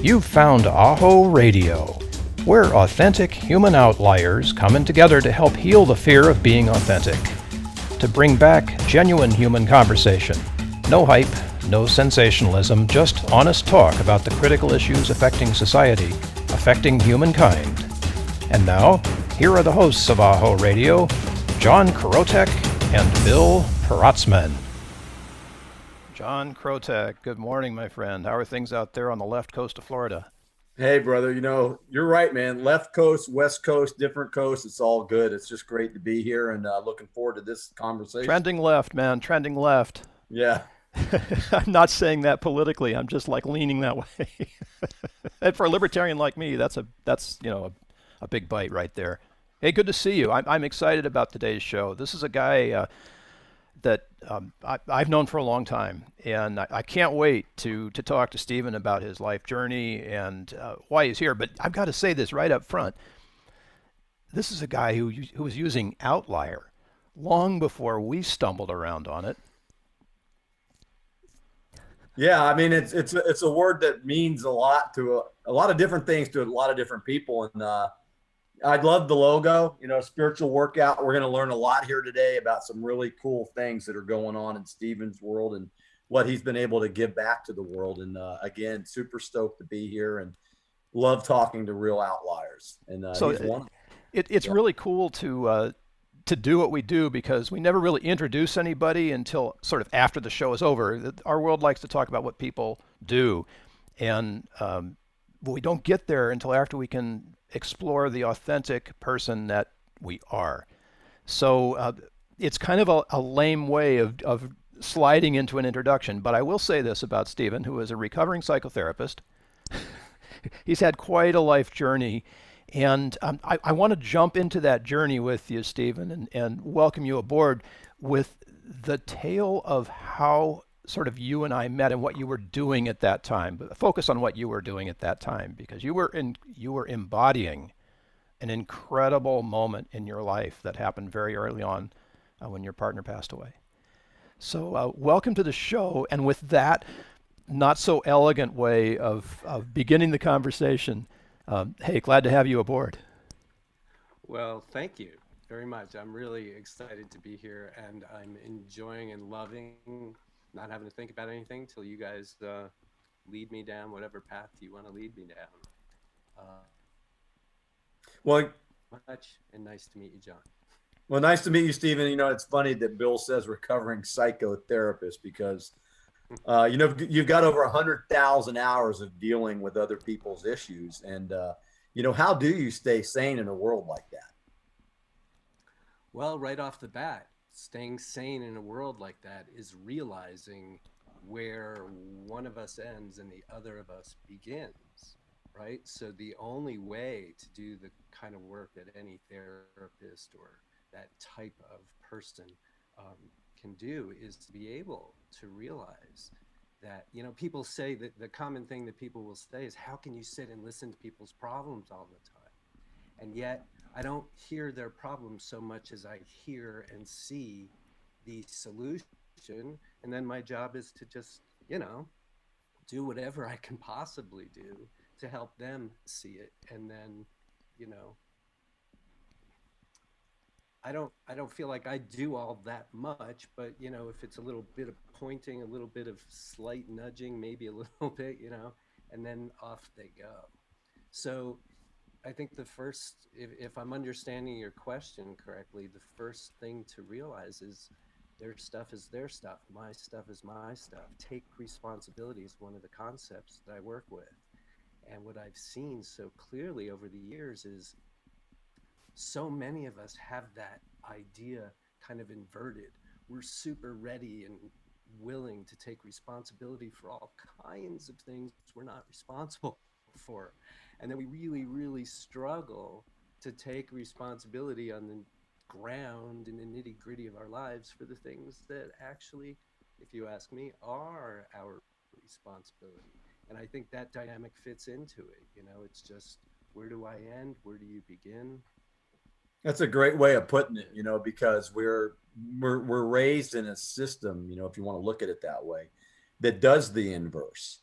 You've found AHO Radio. We're authentic human outliers coming together to help heal the fear of being authentic. To bring back genuine human conversation. No hype, no sensationalism, just honest talk about the critical issues affecting society, affecting humankind. And now, here are the hosts of AHO Radio, John Krotec and Bill Protzmann. John Krotec, good morning, my friend. How are things out there on the left coast of Florida? Hey, brother, you're right, man. Left coast, west coast, different coast. It's all good. It's just great to be here and looking forward to this conversation. Trending left, man, trending left. Yeah. I'm not saying that politically. I'm just like leaning that way. And for a libertarian like me, that's a big bite right there. Hey, good to see you. I'm excited about today's show. This is a guy that I've known for a long time, and I can't wait to talk to Steven about his life journey and why he's here. But I've got to say this right up front. This is a guy who was using outlier long before we stumbled around on it. Yeah, I mean it's a word that means a lot to a lot of different things to a lot of different people, and I love the logo. Spiritual workout. We're going to learn a lot here today about some really cool things that are going on in Steven's world and what he's been able to give back to the world. And again, super stoked to be here and love talking to real outliers. And so he's one. It's really cool to do what we do because we never really introduce anybody until sort of after the show is over. Our world likes to talk about what people do, and we don't get there until after we can explore the authentic person that we are. So it's kind of a lame way of sliding into an introduction, but I will say this about Steven, who is a recovering psychotherapist. He's had quite a life journey, and I want to jump into that journey with you, Steven, and welcome you aboard with the tale of how sort of you and I met and what you were doing at that time. But focus on what you were doing at that time, because you were embodying an incredible moment in your life that happened very early on when your partner passed away. So welcome to the show. And with that not so elegant way of beginning the conversation, hey, glad to have you aboard. Well, thank you very much. I'm really excited to be here, and I'm enjoying and loving not having to think about anything till you guys lead me down whatever path you want to lead me down. Well, much and nice to meet you, John. Well, nice to meet you, Steven. It's funny that Bill says recovering psychotherapist because, you've got over 100,000 hours of dealing with other people's issues. And, how do you stay sane in a world like that? Well, right off the bat, staying sane in a world like that is realizing where one of us ends and the other of us begins, right? So the only way to do the kind of work that any therapist or that type of person can do is to be able to realize that, people say that the common thing that people will say is, how can you sit and listen to people's problems all the time? And yet I don't hear their problems so much as I hear and see the solution. And then my job is to just, do whatever I can possibly do to help them see it. And then, I don't feel like I do all that much, but if it's a little bit of pointing, a little bit of slight nudging, maybe a little bit, and then off they go. So I think the first, if I'm understanding your question correctly, the first thing to realize is their stuff is their stuff. My stuff is my stuff. Take responsibility is one of the concepts that I work with. And what I've seen so clearly over the years is so many of us have that idea kind of inverted. We're super ready and willing to take responsibility for all kinds of things we're not responsible for. And then we really, really struggle to take responsibility on the ground in the nitty-gritty of our lives for the things that actually, if you ask me, are our responsibility. And I think that dynamic fits into it. It's just, where do I end? Where do you begin? That's a great way of putting it, because we're raised in a system, if you want to look at it that way, that does the inverse.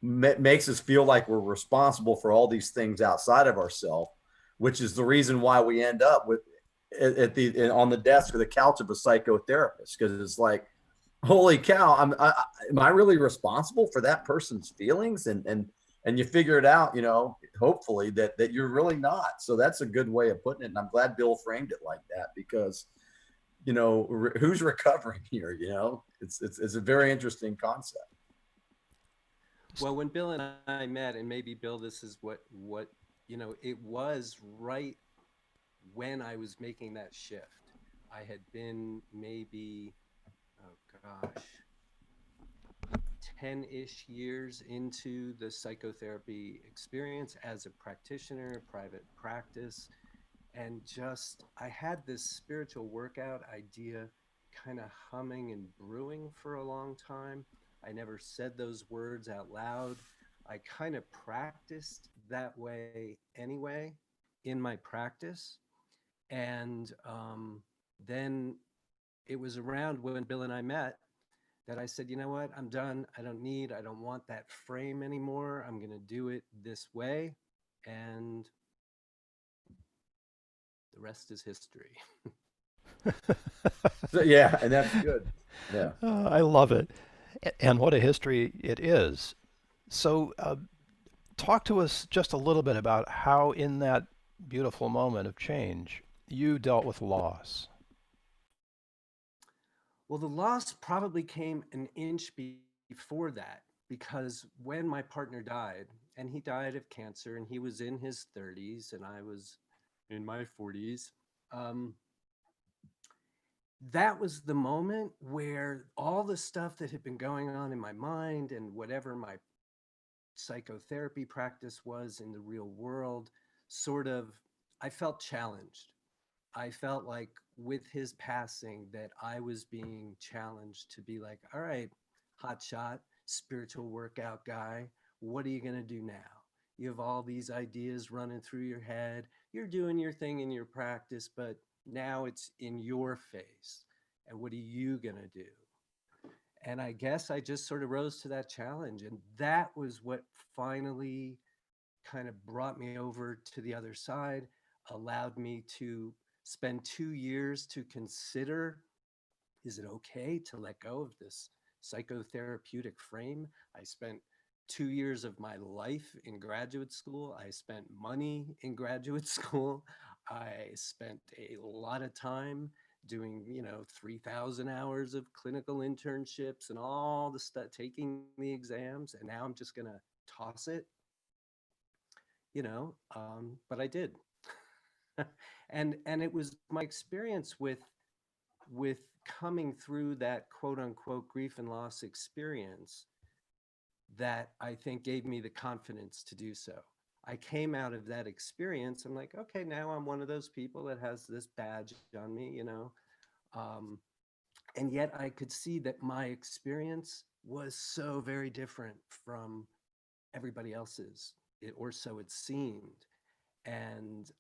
makes us feel like we're responsible for all these things outside of ourselves, which is the reason why we end up with on the desk or the couch of a psychotherapist, because it's like, holy cow, am I really responsible for that person's feelings? And you figure it out, hopefully that you're really not. So that's a good way of putting it. And I'm glad Bill framed it like that, because who's recovering here? It's a very interesting concept. Well, when Bill and I met, and maybe Bill, this is what it was right when I was making that shift. I had been maybe, oh gosh, 10-ish years into the psychotherapy experience as a practitioner, private practice, and I had this spiritual workout idea kind of humming and brewing for a long time. I never said those words out loud. I kind of practiced that way anyway in my practice. And then it was around when Bill and I met that I said, you know what, I'm done. I don't want that frame anymore. I'm going to do it this way. And the rest is history. So, yeah, and that's good. Yeah. I love it. And what a history it is. So, talk to us just a little bit about how, in that beautiful moment of change, you dealt with loss. Well, the loss probably came an inch before that, because when my partner died, and he died of cancer, and he was in his 30s, and I was in my 40s, that was the moment where all the stuff that had been going on in my mind and whatever my psychotherapy practice was in the real world, I felt challenged. I felt like with his passing that I was being challenged to be like, all right, hotshot, spiritual workout guy, what are you going to do now? You have all these ideas running through your head. You're doing your thing in your practice, but now it's in your face. And what are you going to do? And I guess I just sort of rose to that challenge. And that was what finally kind of brought me over to the other side, allowed me to spend 2 years to consider, is it okay to let go of this psychotherapeutic frame? I spent 2 years of my life in graduate school. I spent money in graduate school. I spent a lot of time doing 3,000 hours of clinical internships and all the stuff, taking the exams, and now I'm just gonna toss it, but I did. And it was my experience with coming through that quote unquote grief and loss experience that I think gave me the confidence to do so. I came out of that experience. I'm like, okay, now I'm one of those people that has this badge on me, and yet I could see that my experience was so very different from everybody else's, or so it seemed. And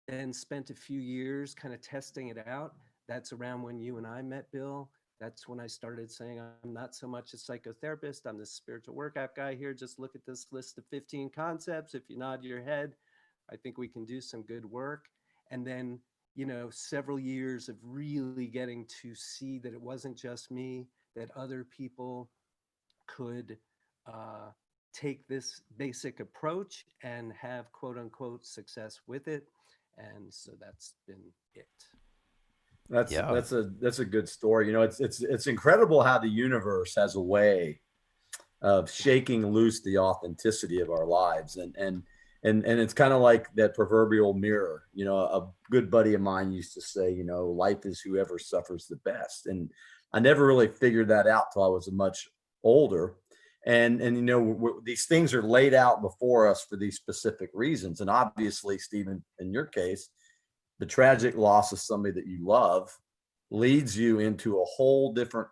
then spent a few years kind of testing it out. That's around when you and I met, Bill. That's when I started saying, I'm not so much a psychotherapist. I'm this spiritual workout guy here. Just look at this list of 15 concepts. If you nod your head, I think we can do some good work. And then, several years of really getting to see that it wasn't just me, that other people could take this basic approach and have quote unquote success with it. And so that's been it. Yeah. That's a good story. It's incredible how the universe has a way of shaking loose the authenticity of our lives, and it's kind of like that proverbial mirror. A good buddy of mine used to say, life is whoever suffers the best, and I never really figured that out till I was much older. And these things are laid out before us for these specific reasons. And obviously, Stephen, in your case, the tragic loss of somebody that you love leads you into a whole different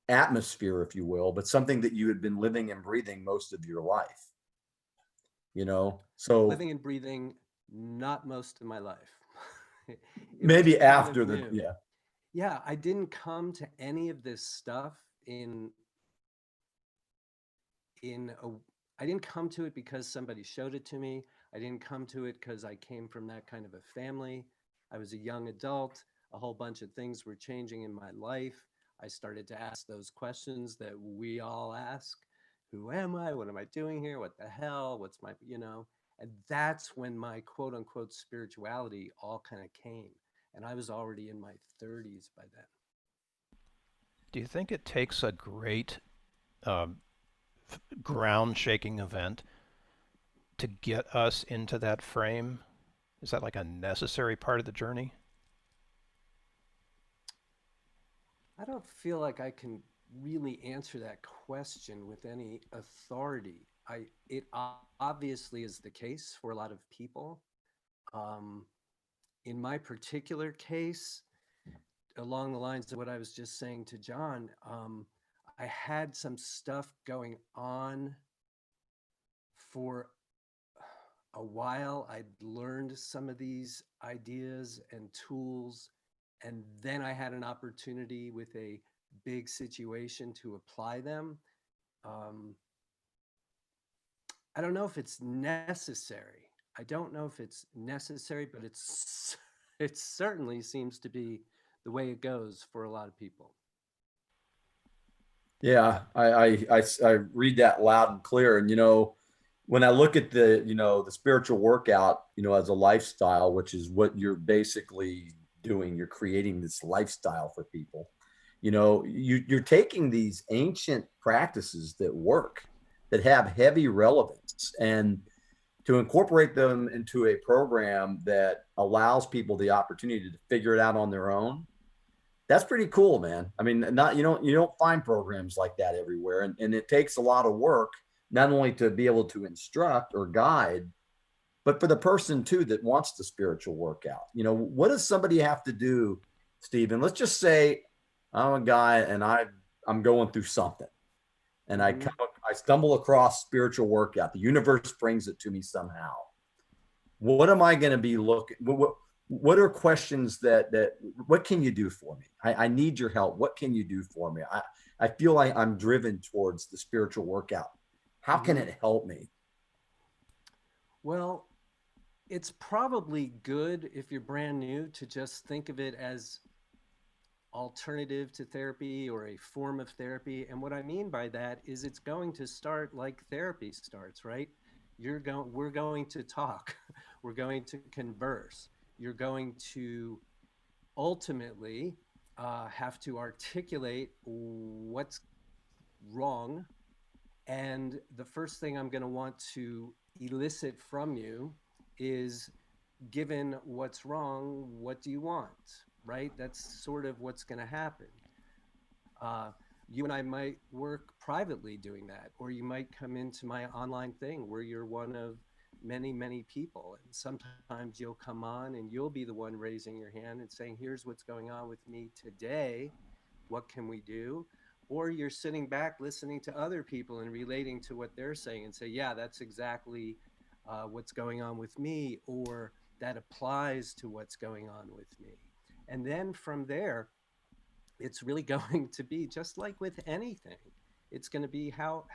atmosphere, if you will, but something that you had been living and breathing most of your life. So living and breathing, not most of my life. Maybe after the, yeah. Yeah, I didn't come to any of this stuff in I didn't come to it because somebody showed it to me. I didn't come to it because I came from that kind of a family. I was a young adult. A whole bunch of things were changing in my life. I started to ask those questions that we all ask. Who am I? What am I doing here? What the hell? What's my, And that's when my quote unquote spirituality all kind of came. And I was already in my 30s by then. Do you think it takes a great um, ground-shaking event to get us into that frame? Is that like a necessary part of the journey? I don't feel like I can really answer that question with any authority. It obviously is the case for a lot of people. Um, in my particular case, along the lines of what I was just saying to John, I had some stuff going on for a while. I'd learned some of these ideas and tools, and then I had an opportunity with a big situation to apply them. Um, I don't know if it's necessary. I don't know if it's necessary, but it certainly seems to be the way it goes for a lot of people. Yeah, I read that loud and clear. And, when I look at the spiritual workout, as a lifestyle, which is what you're basically doing, you're creating this lifestyle for people. You're taking these ancient practices that work, that have heavy relevance, and to incorporate them into a program that allows people the opportunity to figure it out on their own. That's pretty cool, man. I mean, not you don't find programs like that everywhere, and it takes a lot of work not only to be able to instruct or guide, but for the person too that wants the spiritual workout. What does somebody have to do, Stephen? Let's just say I'm a guy and I'm going through something, and I stumble across spiritual workout. The universe brings it to me somehow. What am I going to be looking? What are questions that what can you do for me? I need your help. What can you do for me? I feel like I'm driven towards the spiritual workout. How can it help me? Well, it's probably good if you're brand new to just think of it as alternative to therapy or a form of therapy. And what I mean by that is it's going to start like therapy starts, right? We're going to talk. We're going to converse. You're going to ultimately have to articulate what's wrong. And the first thing I'm going to want to elicit from you is, given what's wrong, what do you want? Right? That's sort of what's going to happen. You and I might work privately doing that, or you might come into my online thing where you're one of many, many people. And sometimes you'll come on and you'll be the one raising your hand and saying, here's what's going on with me today. What can we do? Or you're sitting back listening to other people and relating to what they're saying and say, yeah, that's exactly what's going on with me, or that applies to what's going on with me. And then from there, it's really going to be just like with anything. It's going to be how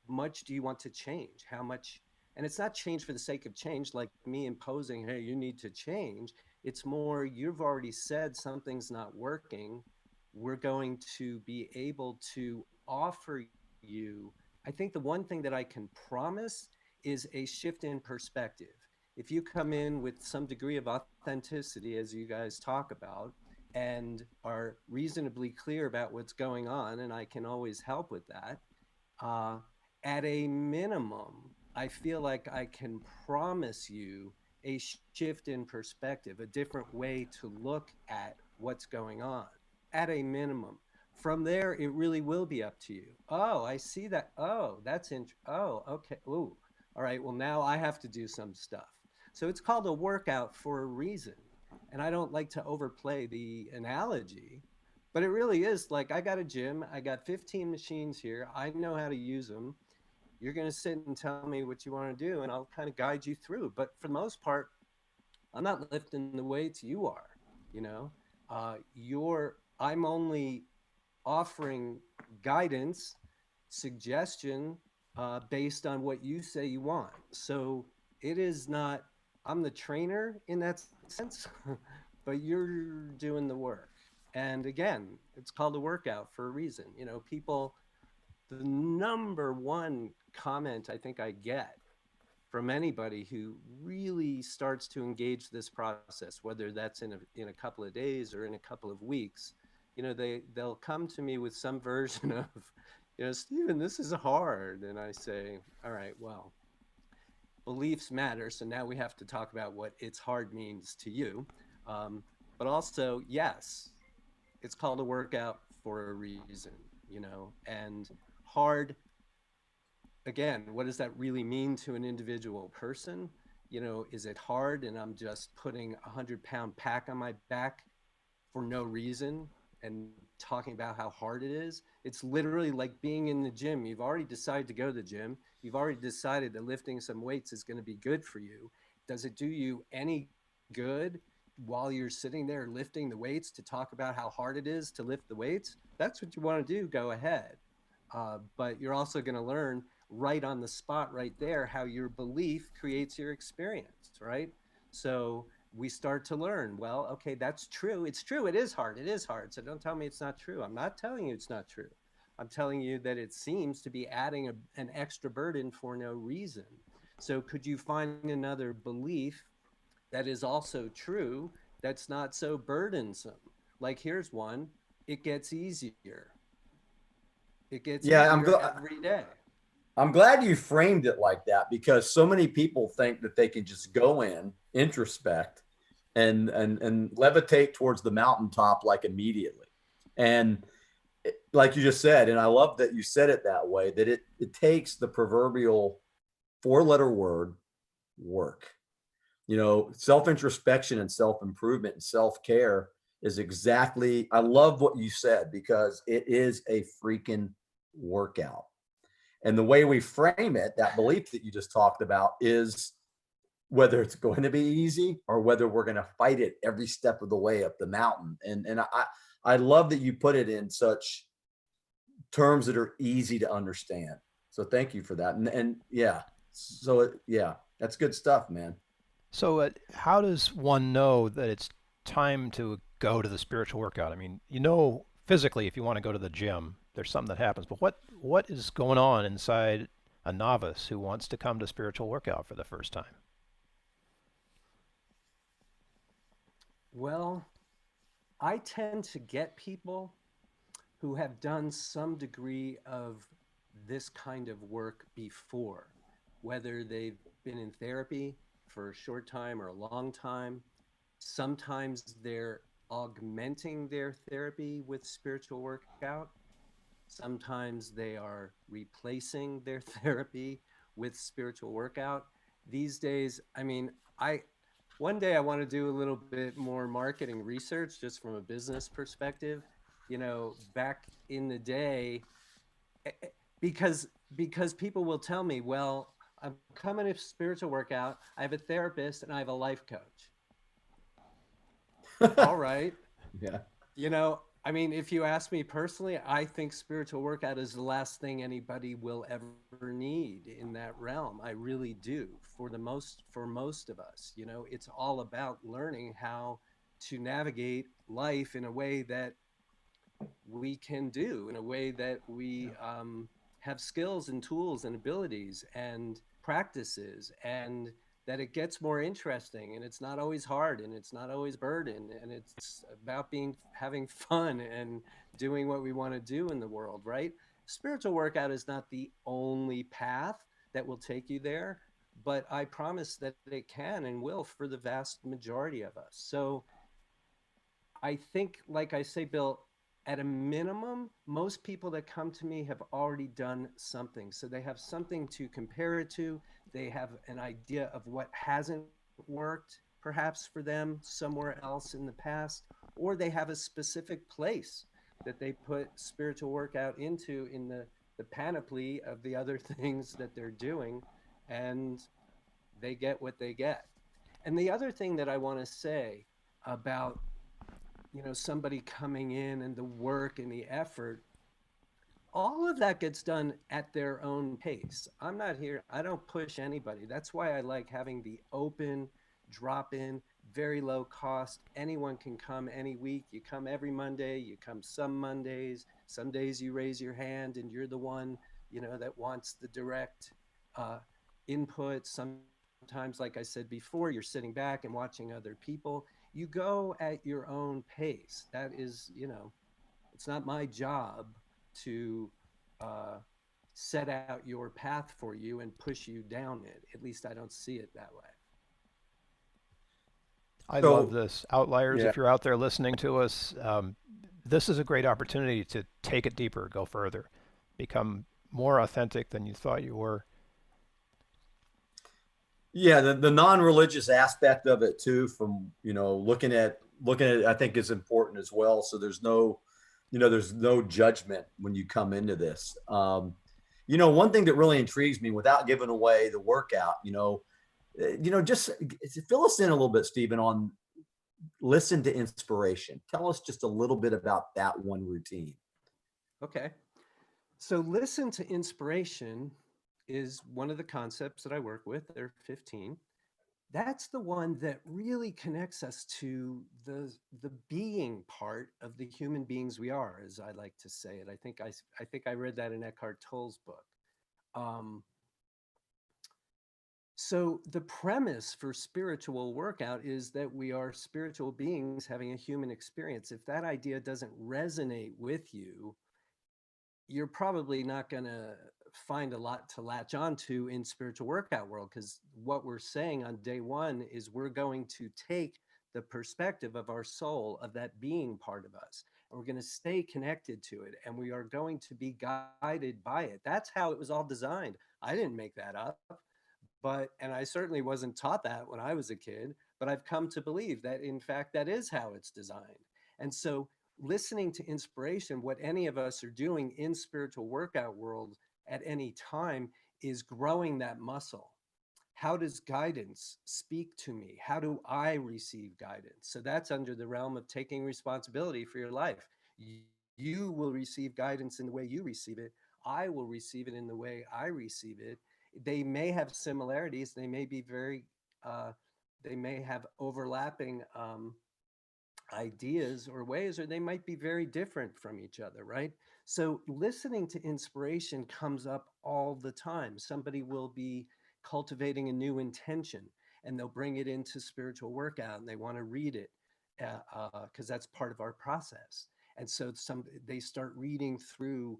much do you want to change? How much? And it's not change for the sake of change, like me imposing, hey, you need to change. It's more, you've already said something's not working. We're going to be able to offer you. I think the one thing that I can promise is a shift in perspective. If you come in with some degree of authenticity, as you guys talk about, and are reasonably clear about what's going on, and I can always help with that, at a minimum, I feel like I can promise you a shift in perspective, a different way to look at what's going on, at a minimum. From there, it really will be up to you. Oh, I see that. Oh, that's oh, okay. Ooh, all right. Well, now I have to do some stuff. So it's called a workout for a reason. And I don't like to overplay the analogy, but it really is like, I got a gym, I got 15 machines here, I know how to use them. You're going to sit and tell me what you want to do, and I'll kind of guide you through. But for the most part, I'm not lifting the weights, you are. You know, I'm only offering guidance suggestion based on what you say you want. So it is not, I'm the trainer in that sense, but you're doing the work. And again, it's called a workout for a reason. You know, people, the number one comment I think I get from anybody who really starts to engage this process, whether that's in a couple of days or in a couple of weeks, you know, they'll come to me with some version of, you know, Steven, this is hard. And I say, all right, well, beliefs matter. So now we have to talk about what it's hard means to you. But also, yes, it's called a workout for a reason, you know, and hard, again, what does that really mean to an individual person? You know, is it hard and I'm just putting a 100-pound pack on my back for no reason and talking about how hard it is? It's literally like being in the gym. You've already decided to go to the gym. You've already decided that lifting some weights is going to be good for you. Does it do you any good while you're sitting there lifting the weights to talk about how hard it is to lift the weights? That's what you want to do. Go ahead. But you're also going to learn right on the spot right there how your belief creates your experience, right? So we start to learn, well, okay, that's true. It's true. It is hard. It is hard. So don't tell me it's not true. I'm not telling you it's not true. I'm telling you that it seems to be adding an extra burden for no reason. So could you find another belief that is also true that's not so burdensome? Like here's one, it gets easier. It gets Yeah, easier every day. I'm glad you framed it like that, because so many people think that they can just go in, introspect, and levitate towards the mountaintop like immediately. And like you just said, and I love that you said it that way, that it takes the proverbial four-letter word, work. You know, self-introspection and self-improvement and self-care is exactly, I love what you said, because it is a freaking workout. And the way we frame it, that belief that you just talked about, is whether it's going to be easy or whether we're going to fight it every step of the way up the mountain. And I love that you put it in such terms that are easy to understand. So thank you for that. And yeah, so yeah, that's good stuff, man. So, how does one know that it's time to go to the spiritual workout? I mean, you know, physically, if you want to go to the gym, there's something that happens. But what is going on inside a novice who wants to come to spiritual workout for the first time? Well, I tend to get people who have done some degree of this kind of work before, whether they've been in therapy for a short time or a long time. Sometimes they're augmenting their therapy with spiritual workout. Sometimes they are replacing their therapy with spiritual workout. These days, I mean, one day I want to do a little bit more marketing research just from a business perspective. You know, back in the day, because people will tell me, well, I'm coming to spiritual workout, I have a therapist and I have a life coach. All right. Yeah. You know, I mean, if you ask me personally, I think spiritual workout is the last thing anybody will ever need in that realm. I really do. For most of us, you know, it's all about learning how to navigate life in a way that we can do, in a way that we have skills and tools and abilities and practices, and that it gets more interesting, and it's not always hard, and it's not always burden, and it's about having fun and doing what we want to do in the world, right? Spiritual workout is not the only path that will take you there, but I promise that it can and will for the vast majority of us. So I think, like I say, Bill, at a minimum, most people that come to me have already done something. So they have something to compare it to. They have an idea of what hasn't worked, perhaps for them somewhere else in the past, or they have a specific place that they put spiritual workout into in the panoply of the other things that they're doing, and they get what they get. And the other thing that I want to say about, you know, somebody coming in and the work and the effort, all of that gets done at their own pace. I'm not here, I don't push anybody. That's why I like having the open, drop in, very low cost. Anyone can come any week. You come every Monday, you come some Mondays. Some days you raise your hand and you're the one, that wants the direct uh, input. Sometimes, like I said before, you're sitting back and watching other people. You go at your own pace. That is, it's not my job to uh, set out your path for you and push you down it. At least I don't see it that way. I love So this. Outliers, yeah, if you're out there listening to us, this is a great opportunity to take it deeper, go further, become more authentic than you thought you were. yeah, the non-religious aspect of it too, from looking at it, I think is important as well. So there's no judgment when you come into this. One thing that really intrigues me, without giving away the workout, just fill us in a little bit, Stephen, on listen to inspiration. Tell us just a little bit about that one routine. Okay. So, listen to inspiration is one of the concepts that I work with. There are 15. That's the one that really connects us to the being part of the human beings we are, as I like to say it. I think I read that in Eckhart Tolle's book. Um, so the premise for spiritual workout is that we are spiritual beings having a human experience. If that idea doesn't resonate with you, you're probably not going to find a lot to latch onto in spiritual workout world, because what we're saying on day one is we're going to take the perspective of our soul, of that being part of us, and we're going to stay connected to it, and we are going to be guided by it. That's how it was all designed. I didn't make that up, and I certainly wasn't taught that when I was a kid, but I've come to believe that in fact that is how it's designed. And so listening to inspiration, what any of us are doing in spiritual workout world at any time, is growing that muscle. How does guidance speak to me? How do I receive guidance? So that's under the realm of taking responsibility for your life. You will receive guidance in the way you receive it. I will receive it in the way I receive it. They may have similarities. They may be uh, they may have overlapping ideas or ways, or they might be very different from each other, right? So listening to inspiration comes up all the time. Somebody will be cultivating a new intention and they'll bring it into spiritual workout and they want to read it because that's part of our process. And so they start reading through,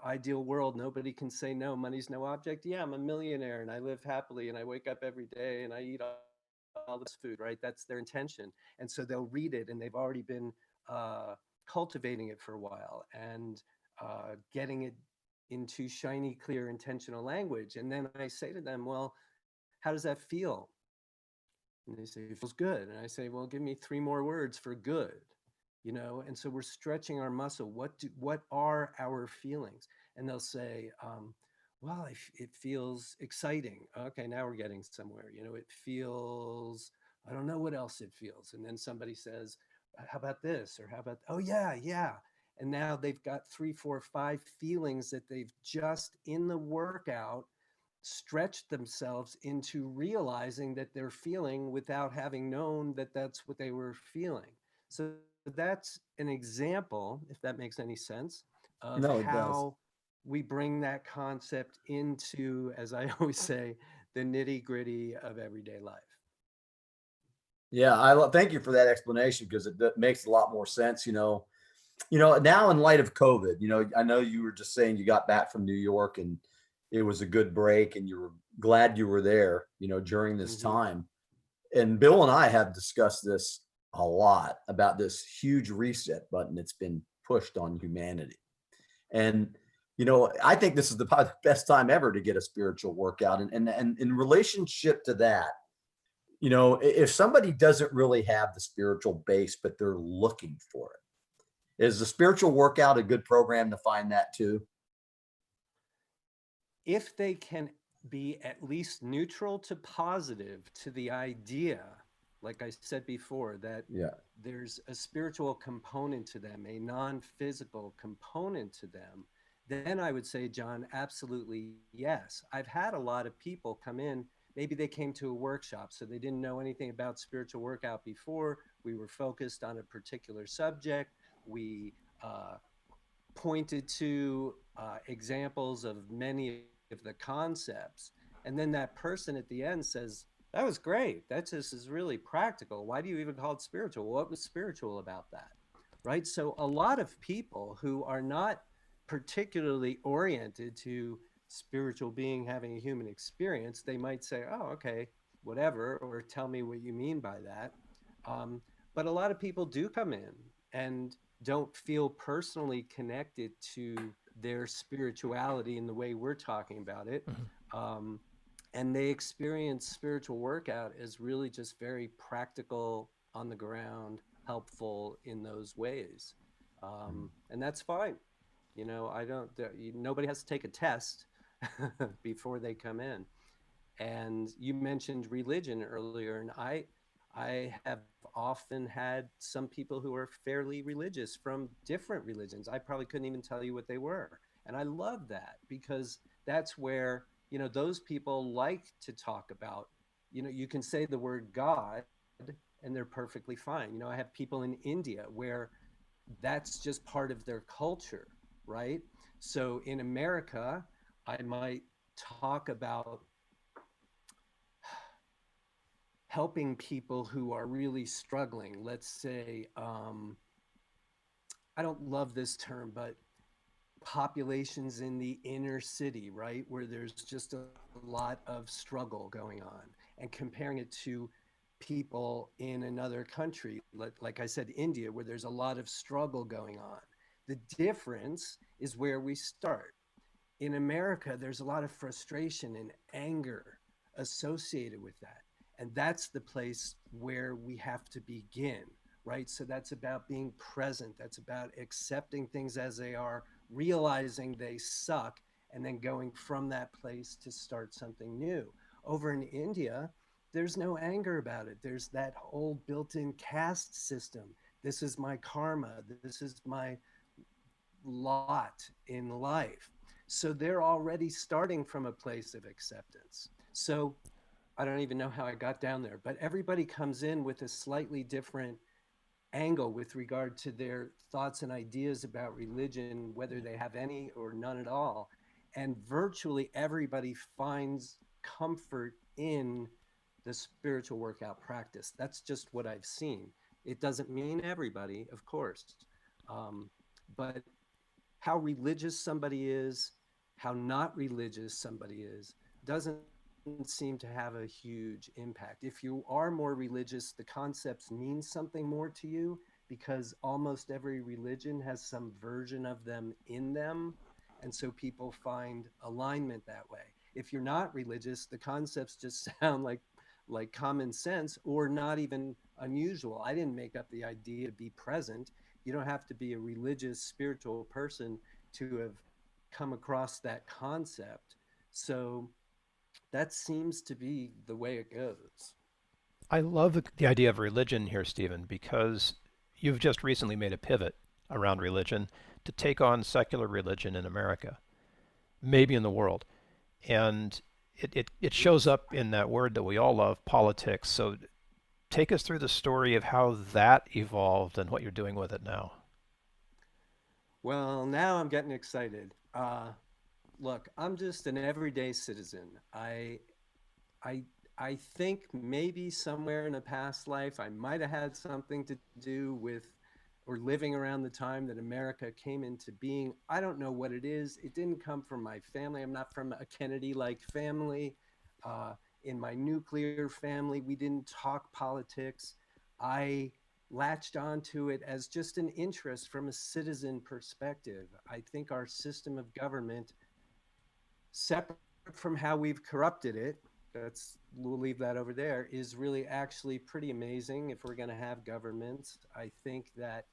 ideal world, nobody can say no, money's no object. Yeah, I'm a millionaire and I live happily and I wake up every day and I eat all this food, right? That's their intention. And so they'll read it and they've already been cultivating it for a while and getting it into shiny, clear, intentional language. And then I say to them, well, how does that feel? And they say, it feels good. And I say, well, give me 3 more words for good. And so we're stretching our muscle. What are our feelings? And they'll say, well, it feels exciting. Okay, now we're getting somewhere. It feels, I don't know what else it feels. And then somebody says, how about this? Or how about, oh, yeah, yeah. And now they've got 3, 4, 5 feelings that they've just in the workout stretched themselves into realizing that they're feeling without having known that that's what they were feeling. So that's an example, if that makes any sense, of No, it does. how we bring that concept into, as I always say, the nitty gritty of everyday life. Yeah, thank you for that explanation, because it makes a lot more sense. Now in light of COVID, I know you were just saying you got back from New York and it was a good break and you were glad you were there, during this Mm-hmm. time. And Bill and I have discussed this a lot, about this huge reset button that's been pushed on humanity. And, I think this is probably the best time ever to get a spiritual workout. And in relationship to that, if somebody doesn't really have the spiritual base, but they're looking for it, is the spiritual workout a good program to find that too? If they can be at least neutral to positive to the idea, like I said before, that Yeah. there's a spiritual component to them, a non-physical component to them, then I would say, John, absolutely yes. I've had a lot of people come in. Maybe they came to a workshop, so they didn't know anything about spiritual workout before. We were focused on a particular subject. We pointed to examples of many of the concepts. And then that person at the end says, that was great. That just is really practical. Why do you even call it spiritual? What was spiritual about that? Right? So a lot of people who are not particularly oriented to spiritual being having a human experience, they might say, oh, okay, whatever, or tell me what you mean by that. Um, but a lot of people do come in and don't feel personally connected to their spirituality in the way we're talking about it. Mhm. Um, and they experience spiritual workout as really just very practical, on the ground, helpful in those ways. And that's fine. You know, I don't, nobody has to take a test before they come in. And you mentioned religion earlier, and I have often had some people who are fairly religious from different religions. I probably couldn't even tell you what they were. And I love that because that's where, you know, those people like to talk about, you know, you can say the word God and they're perfectly fine. You know, I have people in India where that's just part of their culture, right? So in America, I might talk about helping people who are really struggling. Let's say, I don't love this term, but populations in the inner city, right, where there's just a lot of struggle going on, and comparing it to people in another country, like I said, India, where there's a lot of struggle going on. The difference is where we start. In America, there's a lot of frustration and anger associated with that. And that's the place where we have to begin, right? So that's about being present. That's about accepting things as they are, realizing they suck, and then going from that place to start something new. Over in India, there's no anger about it. There's that whole built in caste system. This is my karma. This is my lot in life. So they're already starting from a place of acceptance. So I don't even know how I got down there, but everybody comes in with a slightly different angle with regard to their thoughts and ideas about religion, whether they have any or none at all. And virtually everybody finds comfort in the spiritual workout practice. That's just what I've seen. It doesn't mean everybody, of course, but how religious somebody is, how not religious somebody is, doesn't seem to have a huge impact. If you are more religious, the concepts mean something more to you because almost every religion has some version of them in them. And so people find alignment that way. If you're not religious, the concepts just sound like common sense or not even unusual. I didn't make up the idea to be present. You don't have to be a religious, spiritual person to have come across that concept. So that seems to be the way it goes. I love the idea of religion here, Stephen, because you've just recently made a pivot around religion to take on secular religion in America, maybe in the world. And it shows up in that word that we all love, politics. So take us through the story of how that evolved and what you're doing with it now. Well, now I'm getting excited. Look, I'm just an everyday citizen. I I think maybe somewhere in a past life I might have had something to do with or living around the time that America came into being. I don't know what it is. It didn't come from my family. I'm not from a Kennedy-like family. Uh, in my nuclear family, we didn't talk politics. I latched onto it as just an interest from a citizen perspective. I think our system of government, separate from how we've corrupted it, that's, we'll leave that over there, is really actually pretty amazing if we're going to have governments. I think that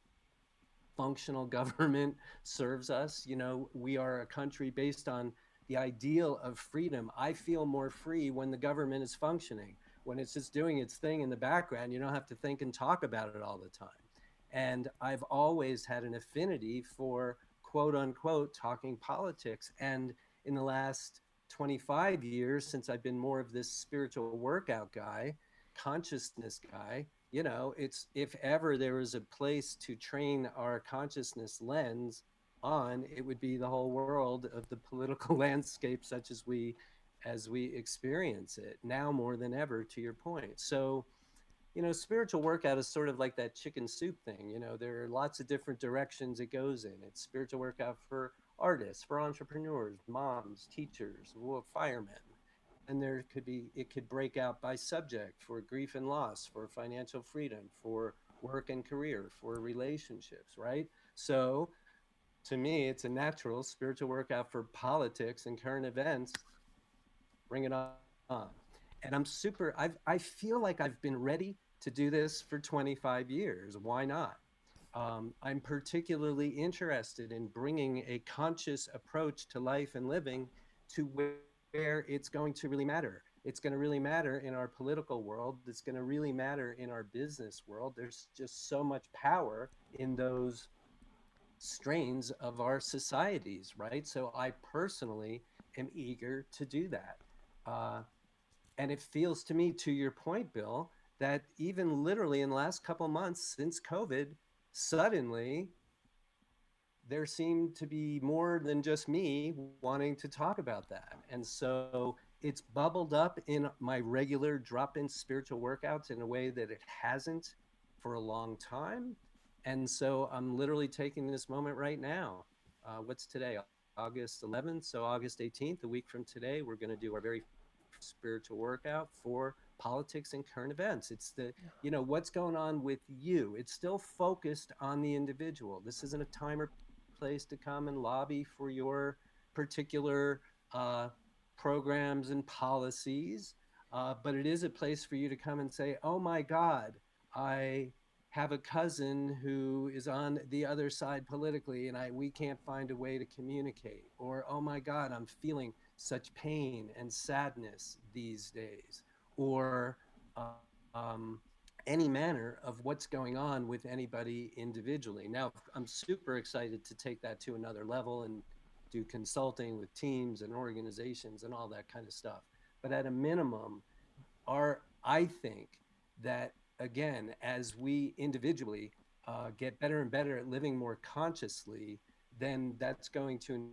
functional government serves us. You know, we are a country based on the ideal of freedom. I feel more free when the government is functioning, when it's just doing its thing in the background. You don't have to think and talk about it all the time. And I've always had an affinity for quote unquote talking politics. And in the last 25 years, since I've been more of this spiritual workout guy, consciousness guy, it's, if ever there was a place to train our consciousness lens on, it would be the whole world of the political landscape such as we experience it now more than ever, to your point. So, spiritual workout is sort of like that chicken soup thing. There are lots of different directions it goes in. It's spiritual workout for artists, for entrepreneurs, moms, teachers, firemen. And it could break out by subject, for grief and loss, for financial freedom, for work and career, for relationships, right? So to me, it's a natural spiritual workout for politics and current events. Bring it on. And I feel like I've been ready to do this for 25 years. Why not? I'm particularly interested in bringing a conscious approach to life and living to where it's going to really matter. It's going to really matter in our political world. It's going to really matter in our business world. There's just so much power in those strains of our societies, right? So I personally am eager to do that. And it feels to me, to your point, Bill, that even literally in the last couple months since COVID, suddenly there seemed to be more than just me wanting to talk about that. And so it's bubbled up in my regular drop-in spiritual workouts in a way that it hasn't for a long time. And so I'm literally taking this moment right now. What's today? August 11th. So August 18th, a week from today, we're going to do our very spiritual workout for politics and current events. It's what's going on with you. It's still focused on the individual. This isn't a time or place to come and lobby for your particular programs and policies, but it is a place for you to come and say, oh my God, I have a cousin who is on the other side politically and we can't find a way to communicate. Or, oh my God, I'm feeling such pain and sadness these days. Or any manner of what's going on with anybody individually. Now, I'm super excited to take that to another level and do consulting with teams and organizations and all that kind of stuff. But at a minimum, I think that, again, as we individually get better and better at living more consciously, then that's going to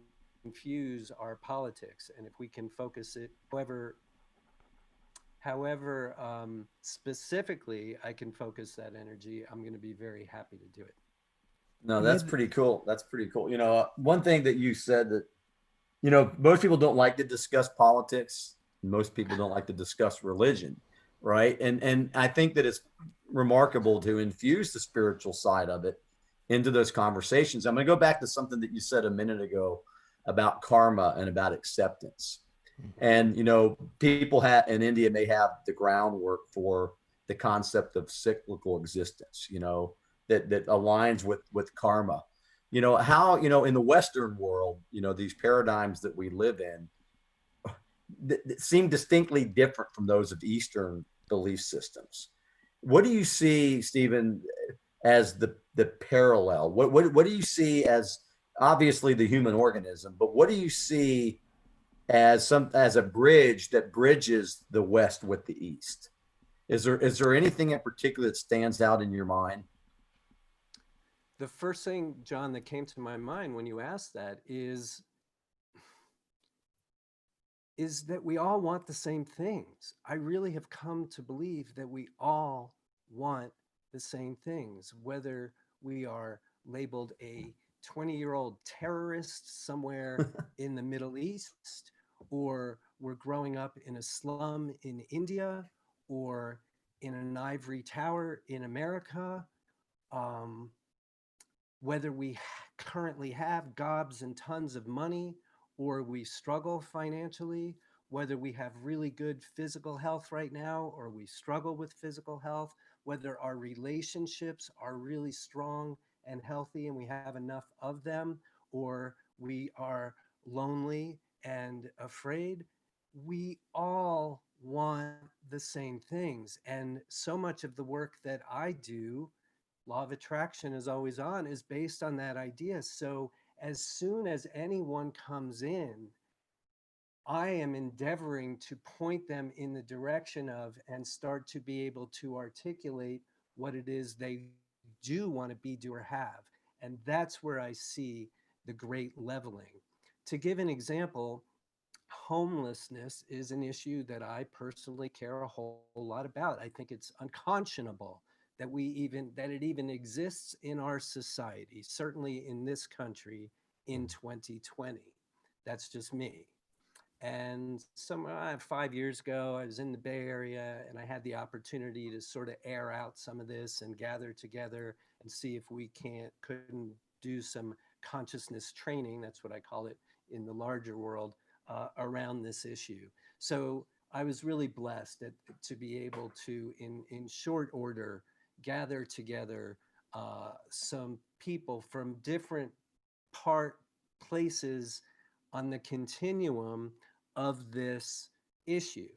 infuse our politics. And if we can focus it, however specifically I can focus that energy, I'm going to be very happy to do it. No, that's pretty cool. That's pretty cool. One thing that you said that, most people don't like to discuss politics. Most people don't like to discuss religion, right? And I think that it's remarkable to infuse the spiritual side of it into those conversations. I'm going to go back to something that you said a minute ago about karma and about acceptance. And, people in India may have the groundwork for the concept of cyclical existence, that aligns with karma. How, in the Western world, these paradigms that we live in that seem distinctly different from those of Eastern belief systems. What do you see, Steven, as the parallel? What do you see as, obviously, the human organism, but what do you see as a bridge that bridges the West with the East? Is there anything in particular that stands out in your mind? The first thing, John, that came to my mind when you asked that is that we all want the same things. I really have come to believe that we all want the same things, whether we are labeled a 20-year-old terrorist somewhere in the Middle East, or we're growing up in a slum in India, or in an ivory tower in America, whether we currently have gobs and tons of money, or we struggle financially, whether we have really good physical health right now, or we struggle with physical health, whether our relationships are really strong and healthy and we have enough of them, or we are lonely and afraid, we all want the same things. And so much of the work that I do, law of attraction is always on, is based on that idea. So as soon as anyone comes in, I am endeavoring to point them in the direction of and start to be able to articulate what it is they do want to be, do, or have. And that's where I see the great leveling. To give an example, homelessness is an issue that I personally care a whole lot about. I think it's unconscionable that it even exists in our society, certainly in this country in 2020. That's just me. And 5 years ago, I was in the Bay Area and I had the opportunity to sort of air out some of this and gather together and see if we couldn't do some consciousness training. That's what I call it in the larger world around this issue. So I was really blessed to be able to, in short order, gather together some people from different places on the continuum of this issue.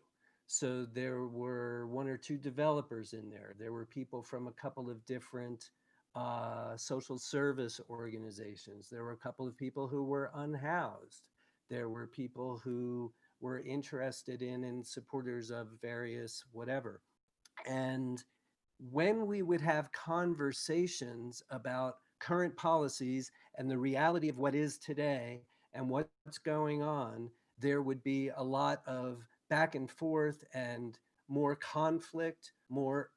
So there were one or two developers in there. There were people from a couple of different social service organizations. There were a couple of people who were unhoused. There were people who were interested in and supporters of various whatever. And when we would have conversations about current policies and the reality of what is today and what's going on, there would be a lot of back and forth and more conflict, more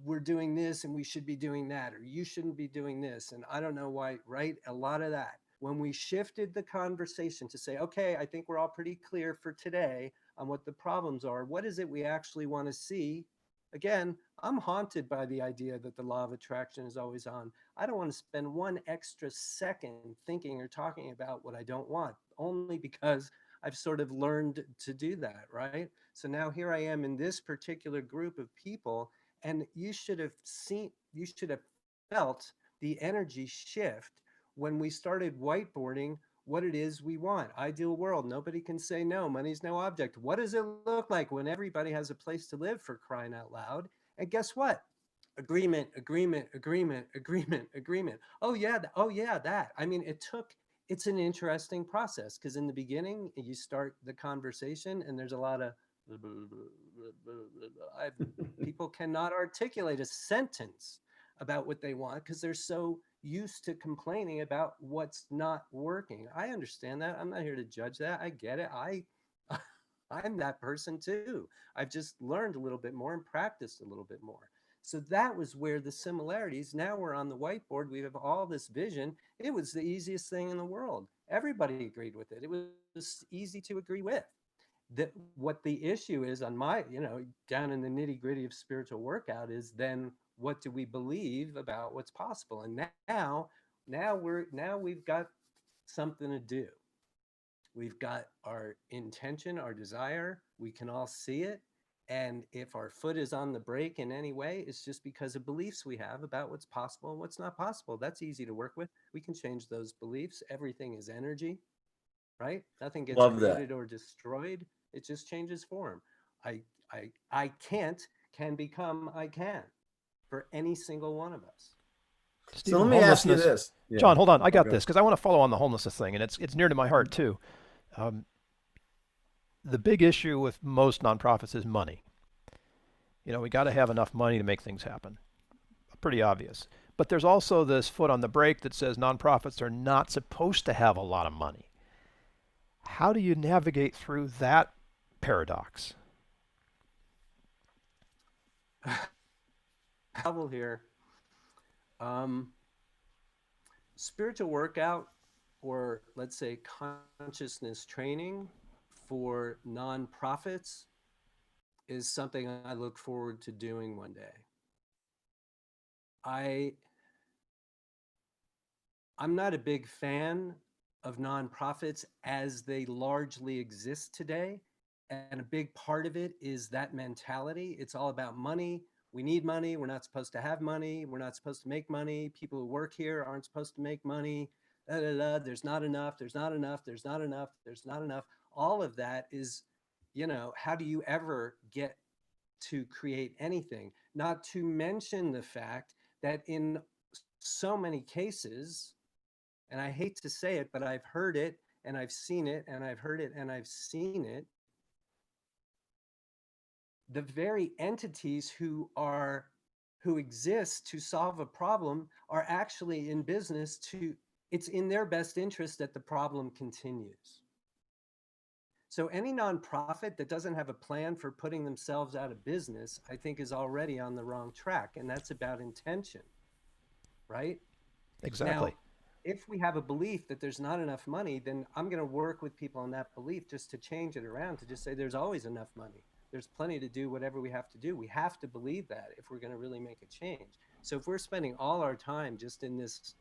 we're doing this and we should be doing that, or you shouldn't be doing this. And I don't know why, right? A lot of that. When we shifted the conversation to say, okay, I think we're all pretty clear for today on what the problems are. What is it we actually want to see? Again, I'm haunted by the idea that the law of attraction is always on. I don't want to spend one extra second thinking or talking about what I don't want, only because I've sort of learned to do that, right? So now here I am in this particular group of people, and you should have felt the energy shift when we started whiteboarding what it is we want. Ideal world. Nobody can say no. Money's no object. What does it look like when everybody has a place to live, for crying out loud? And guess what? Agreement, agreement, agreement, agreement, agreement. Oh yeah, that. I mean, it's an interesting process because in the beginning, you start the conversation and there's a lot of people cannot articulate a sentence about what they want because they're so used to complaining about what's not working. I understand that. I'm not here to judge that. I get it. I'm that person too. I've just learned a little bit more and practiced a little bit more. So that was where the similarities. Now we're on the whiteboard. We have all this vision. It was the easiest thing in the world. Everybody agreed with it. It was easy to agree with. What the issue is on my, down in the nitty gritty of spiritual workout is then what do we believe about what's possible? And now we've got something to do. We've got our intention, our desire. We can all see it. And if our foot is on the brake in any way, it's just because of beliefs we have about what's possible and what's not possible. That's easy to work with. We can change those beliefs. Everything is energy, right? Nothing gets Love that. created or destroyed. It just changes form. I can't can become I can for any single one of us. So Steven, let me ask you homelessness. this. Yeah. John, hold on. I got Okay. this because I want to follow on the homelessness thing, and it's near to my heart too. Um, the big issue with most nonprofits is money. We got to have enough money to make things happen. Pretty obvious. But there's also this foot on the brake that says nonprofits are not supposed to have a lot of money. How do you navigate through that paradox? Trouble here. Spiritual workout, or let's say consciousness training for nonprofits, is something I look forward to doing one day. I'm not a big fan of nonprofits as they largely exist today. And a big part of it is that mentality. It's all about money. We need money. We're not supposed to have money. We're not supposed to make money. People who work here aren't supposed to make money. There's not enough. There's not enough. There's not enough. There's not enough. All of that is, how do you ever get to create anything? Not to mention the fact that in so many cases, And I hate to say it, but I've heard it and I've seen it and I've heard it and I've seen it. The very entities who exist to solve a problem are actually in business to, it's in their best interest that the problem continues. So any nonprofit that doesn't have a plan for putting themselves out of business, I think is already on the wrong track. And that's about intention, right? Exactly. Now, if we have a belief that there's not enough money, then I'm going to work with people on that belief just to change it around, to just say there's always enough money. There's plenty to do whatever we have to do. We have to believe that if we're going to really make a change. So if we're spending all our time just in this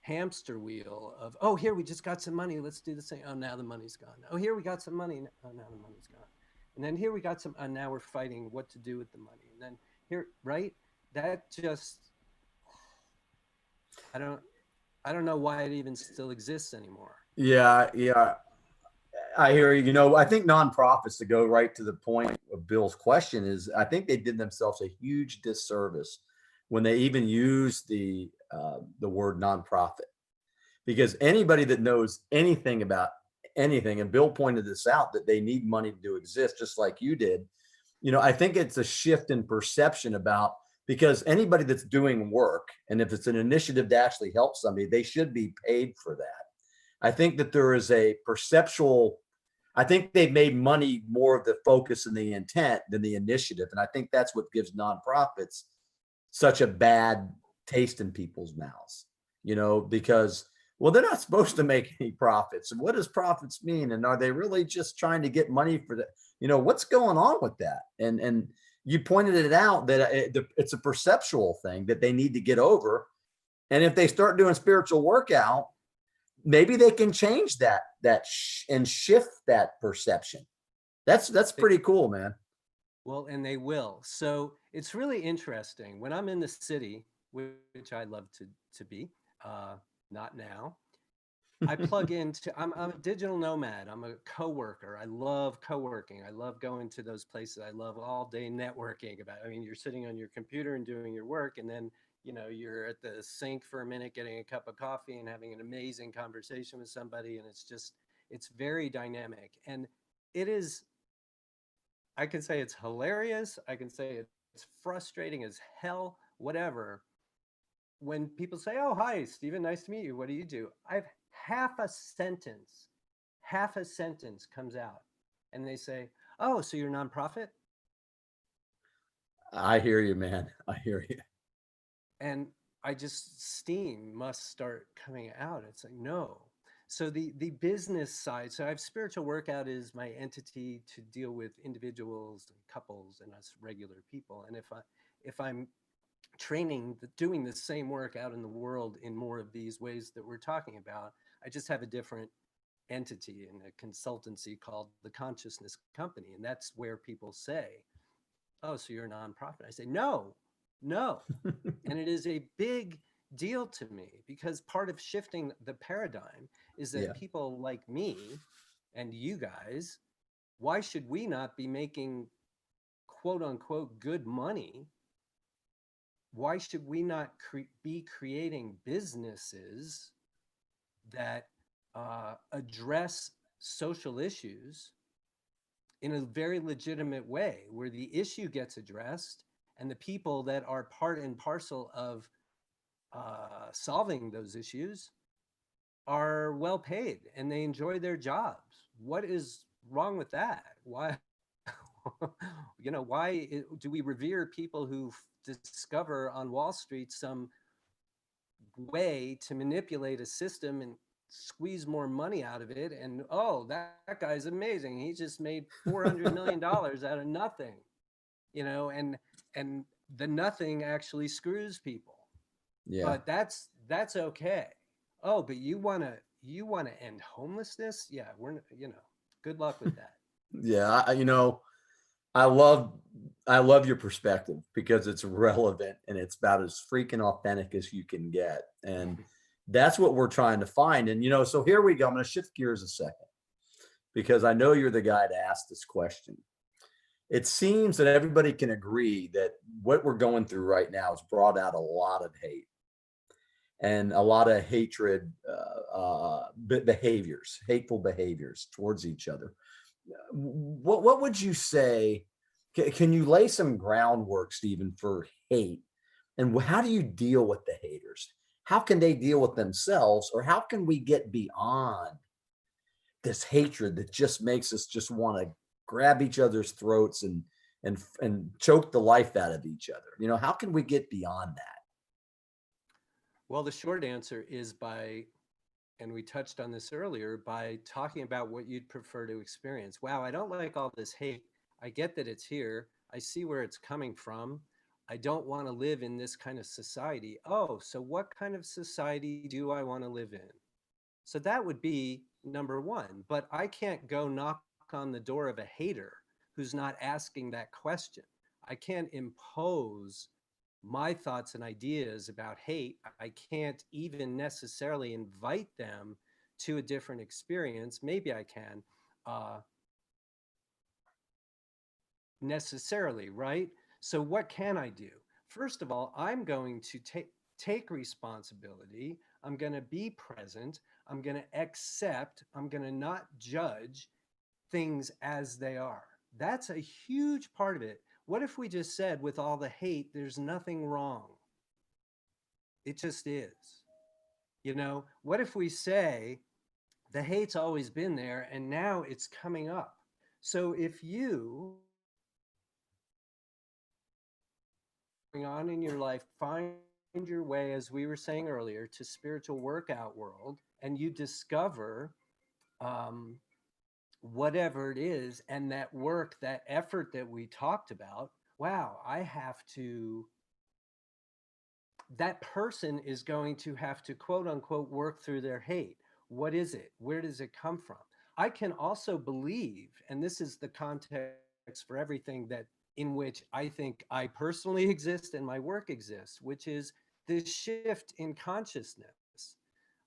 hamster wheel of, oh, here, we just got some money, let's do the same. Oh, now the money's gone. Oh, here we got some money. Oh, now the money's gone. And then here we got some, and now we're fighting what to do with the money. And then here, right? That just, I don't know why it even still exists anymore. Yeah, yeah. I hear you. You know, I think nonprofits, to go right to the point of Bill's question, is I think they did themselves a huge disservice when they even used the word nonprofit, because anybody that knows anything about anything, and Bill pointed this out, that they need money to exist, just like you did. You know, I think it's a shift in perception about, because anybody that's doing work, and if it's an initiative to actually help somebody, they should be paid for that. I think that there is a perceptual, I think they've made money more of the focus and the intent than the initiative. And I think that's what gives nonprofits such a bad taste in people's mouths, you know, because, well, they're not supposed to make any profits. And what does profits mean? And are they really just trying to get money for the, you know, what's going on with that? And you pointed it out that it's a perceptual thing that they need to get over. And if they start doing spiritual workout, maybe they can change that and shift that perception. That's pretty cool, man. Well, and they will. So it's really interesting. When I'm in the city, which I love to be, not now, I plug into, I'm a digital nomad. I'm a coworker. I love co-working. I love going to those places. I love all day networking about, I mean, you're sitting on your computer and doing your work, and then, you know, you're at the sink for a minute, getting a cup of coffee and having an amazing conversation with somebody. And it's just, it's very dynamic. And it is, I can say it's hilarious. I can say it's frustrating as hell, whatever. When people say, oh, hi, Steven, nice to meet you. What do you do? I've half a sentence comes out and they say, oh, so you're a nonprofit? I hear you, man. I hear you. And I just, steam must start coming out. It's like, no. So the business side, so I have spiritual workout is my entity to deal with individuals and couples and us regular people. And if I'm training, doing the same work out in the world in more of these ways that we're talking about, I just have a different entity in a consultancy called the Consciousness Company. And that's where people say, oh, so you're a nonprofit. I say, no. And it is a big deal to me, because part of shifting the paradigm is that people like me and you guys, why should we not be making quote unquote good money? Why should we not be creating businesses that address social issues in a very legitimate way, where the issue gets addressed and the people that are part and parcel of solving those issues are well paid and they enjoy their jobs? What is wrong with that? Why, you know, why do we revere people who discover on Wall Street some way to manipulate a system and squeeze more money out of it? And oh, that guy's amazing, he just made $400 million out of nothing, you know, and the nothing actually screws people. But that's okay. Oh, but you want to end homelessness? Yeah, we're, you know, good luck with that. Yeah, you know, I love your perspective, because it's relevant and it's about as freaking authentic as you can get. And that's what we're trying to find. And, you know, so here we go. I'm going to shift gears a second, because I know you're the guy to ask this question. It seems that everybody can agree that what we're going through right now has brought out a lot of hate. and a lot of hatred, behaviors, hateful behaviors towards each other. What would you say? Can you lay some groundwork, Stephen, for hate? And how do you deal with the haters? How can they deal with themselves, or how can we get beyond this hatred that just makes us just want to grab each other's throats and choke the life out of each other? You know, how can we get beyond that? Well, the short answer is by, and we touched on this earlier, by talking about what you'd prefer to experience. Wow, I don't like all this hate. I get that it's here. I see where it's coming from. I don't want to live in this kind of society. Oh, so what kind of society do I want to live in? So that would be number one. But I can't go knock on the door of a hater who's not asking that question. I can't impose my thoughts and ideas about hate. I can't even necessarily invite them to a different experience. Maybe I can, necessarily, right? So what can I do? First of all, I'm going to take responsibility. I'm going to be present. I'm going to accept. I'm going to not judge things as they are. That's a huge part of it. What if we just said, with all the hate, there's nothing wrong? It just is. You know, what if we say the hate's always been there and now it's coming up? So if you on in your life, find your way, as we were saying earlier, to spiritual workout world, and you discover whatever it is, and that work, that effort that we talked about, wow, that person is going to have to, quote unquote, work through their hate. What is it? Where does it come from? I can also believe, and this is the context for everything that in which I think I personally exist and my work exists, which is this shift in consciousness.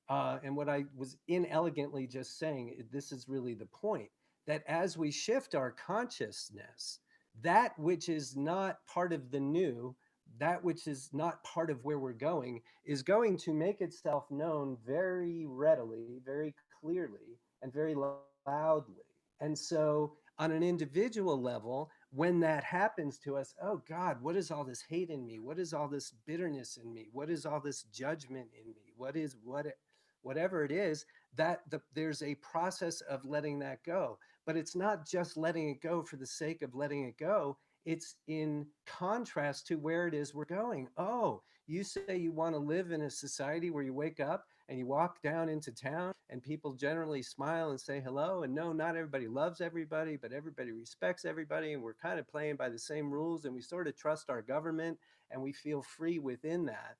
And what I was inelegantly just saying, this is really the point, that as we shift our consciousness, that which is not part of the new, that which is not part of where we're going, is going to make itself known very readily, very clearly, and very loudly. And so on an individual level, when that happens to us, oh God, what is all this hate in me? What is all this bitterness in me? What is all this judgment in me? Whatever it is, there's a process of letting that go. But it's not just letting it go for the sake of letting it go. It's in contrast to where it is we're going. Oh, you say you want to live in a society where you wake up and you walk down into town and people generally smile and say hello. And no, not everybody loves everybody, but everybody respects everybody. And we're kind of playing by the same rules, and we sort of trust our government and we feel free within that.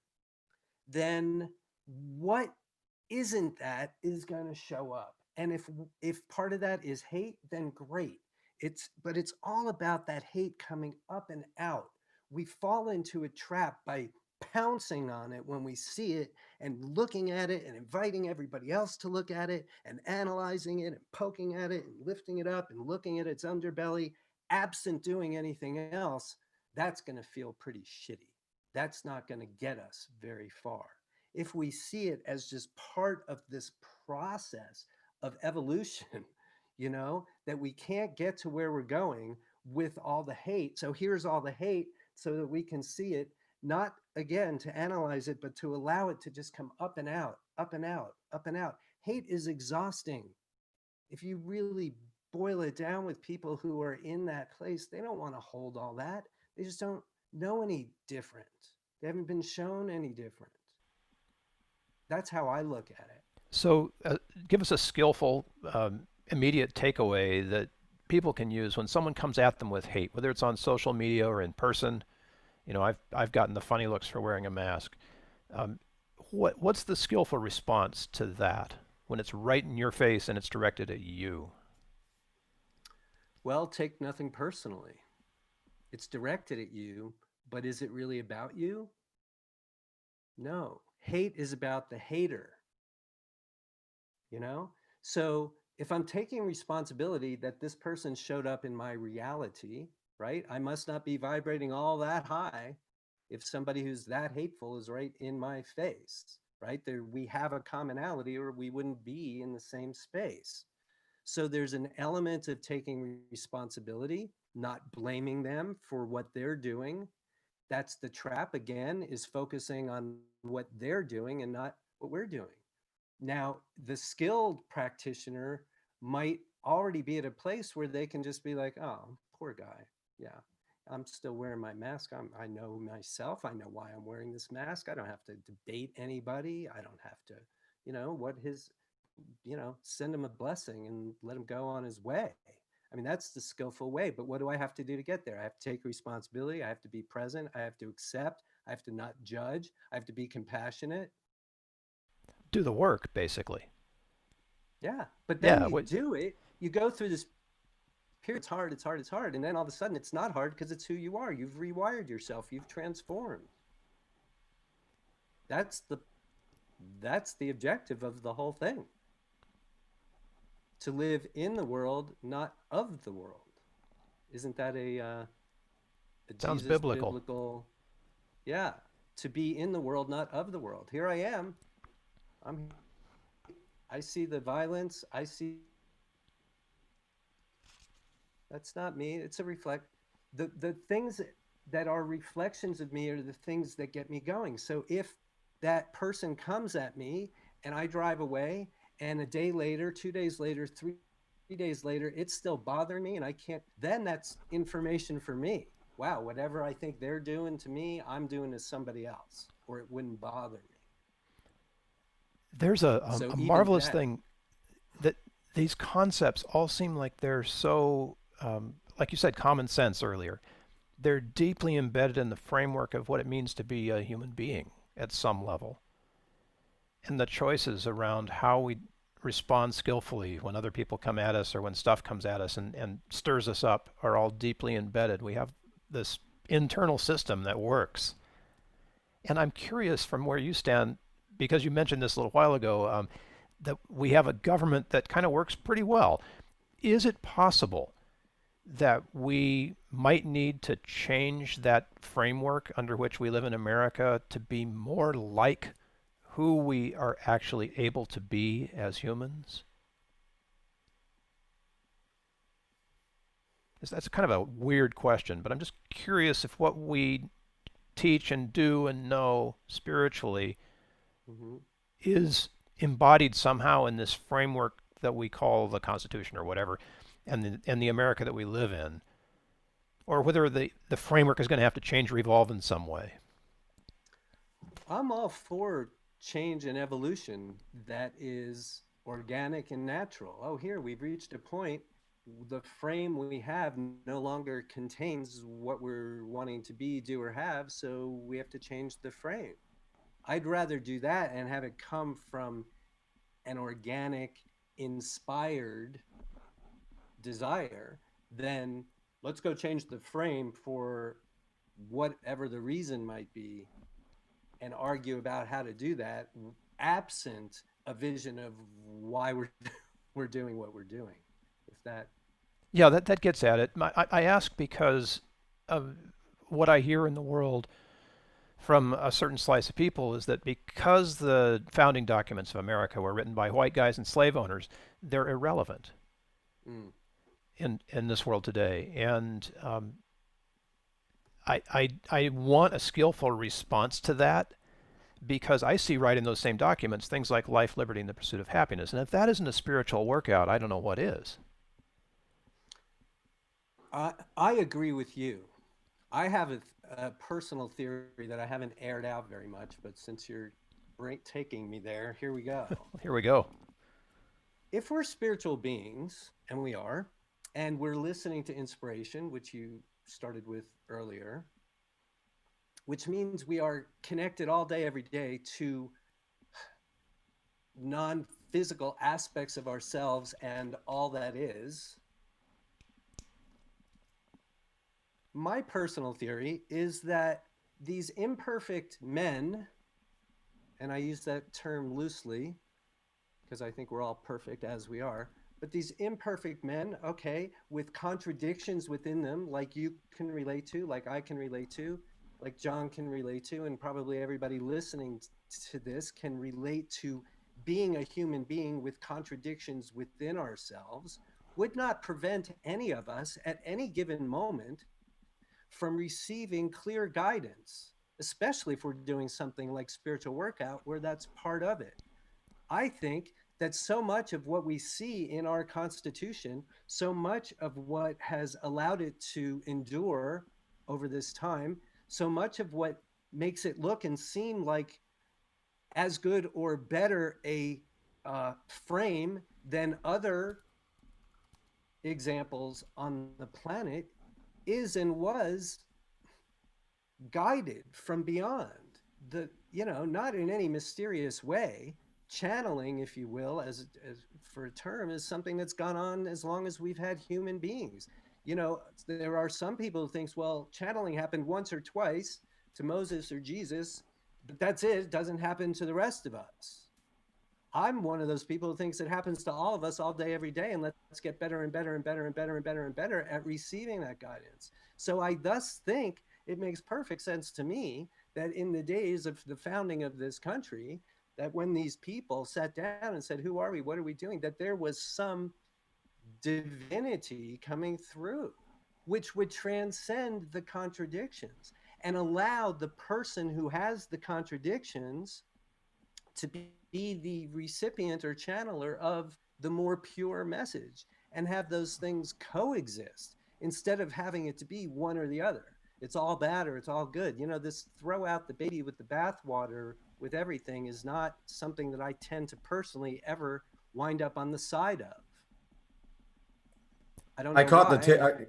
Then what isn't that is going to show up. And if part of that is hate, then great. But it's all about that hate coming up and out. We fall into a trap by pouncing on it when we see it and looking at it and inviting everybody else to look at it and analyzing it and poking at it and lifting it up and looking at its underbelly, absent doing anything else. That's going to feel pretty shitty. That's not going to get us very far. If we see it as just part of this process of evolution, that we can't get to where we're going with all the hate. So here's all the hate so that we can see it, not again to analyze it, but to allow it to just come up and out, up and out, up and out. Hate is exhausting. If you really boil it down with people who are in that place, they don't want to hold all that. They just don't know any different. They haven't been shown any different. That's how I look at it. So give us a skillful, immediate takeaway that people can use when someone comes at them with hate, whether it's on social media or in person. I've gotten the funny looks for wearing a mask. What's the skillful response to that when it's right in your face and it's directed at you? Well, take nothing personally. It's directed at you, but is it really about you? No. Hate is about the hater. So if I'm taking responsibility that this person showed up in my reality, right? I must not be vibrating all that high if somebody who's that hateful is right in my face. right? There, we have a commonality or we wouldn't be in the same space. So there's an element of taking responsibility, not blaming them for what they're doing. That's the trap again, is focusing on what they're doing and not what we're doing. Now, the skilled practitioner might already be at a place where they can just be like, oh, poor guy. Yeah, I'm still wearing my mask. I know myself. I know why I'm wearing this mask. I don't have to debate anybody. I don't have to, what his, send him a blessing and let him go on his way. I mean, that's the skillful way. But what do I have to do to get there? I have to take responsibility. I have to be present. I have to accept. I have to not judge. I have to be compassionate. Do the work, basically. Yeah. But then Yeah. you do it, you go through this period. It's hard, it's hard, it's hard. And then all of a sudden it's not hard because it's who you are. You've rewired yourself. You've transformed. That's the objective of the whole thing. To live in the world, not of the world. Isn't that a Sounds Jesus biblical. Yeah, to be in the world, not of the world. Here I am. I'm. I see the violence. I see. That's not me. It's a reflect. The things that are reflections of me are the things that get me going. So if that person comes at me and I drive away, and a day later, 2 days later, 3 days later, it's still bothering me and I can't, then that's information for me. Wow, whatever I think they're doing to me, I'm doing to somebody else, or it wouldn't bother me. There's So a even marvelous that, thing that these concepts all seem like they're so, like you said, common sense earlier. They're deeply embedded in the framework of what it means to be a human being at some level. And the choices around how we respond skillfully when other people come at us or when stuff comes at us and stirs us up are all deeply embedded. We have this internal system that works. And I'm curious from where you stand, because you mentioned this a little while ago, that we have a government that kind of works pretty well. Is it possible that we might need to change that framework under which we live in America to be more like who we are actually able to be as humans? That's kind of a weird question, but I'm just curious if what we teach and do and know spiritually mhm. is embodied somehow in this framework that we call the Constitution or whatever, and the America that we live in, or whether the framework is going to have to change or evolve in some way. I'm all for change and evolution that is organic and natural. Oh, here we've reached a point. The frame we have no longer contains what we're wanting to be, do, or have, so we have to change the frame. I'd rather do that and have it come from an organic, inspired desire than let's go change the frame for whatever the reason might be and argue about how to do that absent a vision of why we're we're doing what we're doing. If that Yeah, that gets at it. I ask because of what I hear in the world from a certain slice of people is that because the founding documents of America were written by white guys and slave owners, they're irrelevant mm, in this world today. And I want a skillful response to that because I see right in those same documents things like life, liberty, and the pursuit of happiness. And if that isn't a spiritual workout, I don't know what is. I agree with you. I have a personal theory that I haven't aired out very much, but since you're taking me there, here we go. Here we go. If we're spiritual beings, and we are, and we're listening to inspiration, which you started with earlier, which means we are connected all day, every day to non physical aspects of ourselves and all that is. My personal theory is that these imperfect men, and I use that term loosely because I think we're all perfect as we are, but these imperfect men, okay, with contradictions within them, like you can relate to, like I can relate to, like John can relate to, and probably everybody listening to this can relate to, being a human being with contradictions within ourselves would not prevent any of us at any given moment from receiving clear guidance, especially if we're doing something like spiritual workout where that's part of it. I think that so much of what we see in our Constitution, so much of what has allowed it to endure over this time, so much of what makes it look and seem like as good or better a frame than other examples on the planet is and was guided from beyond, the not in any mysterious way. Channeling, if you will, as for a term, is something that's gone on as long as we've had human beings. There are some people who thinks, well, channeling happened once or twice to Moses or Jesus, but that's it. It doesn't happen to the rest of us. I'm one of those people who thinks it happens to all of us all day, every day, and let's get better and better and better and better and better and better at receiving that guidance. So I thus think it makes perfect sense to me that in the days of the founding of this country, that when these people sat down and said, who are we? What are we doing? That there was some divinity coming through, which would transcend the contradictions and allow the person who has the contradictions to be the recipient or channeler of the more pure message, and have those things coexist instead of having it to be one or the other. It's all bad or it's all good. This throw out the baby with the bathwater with everything is not something that I tend to personally ever wind up on the side of. I don't I know caught the why.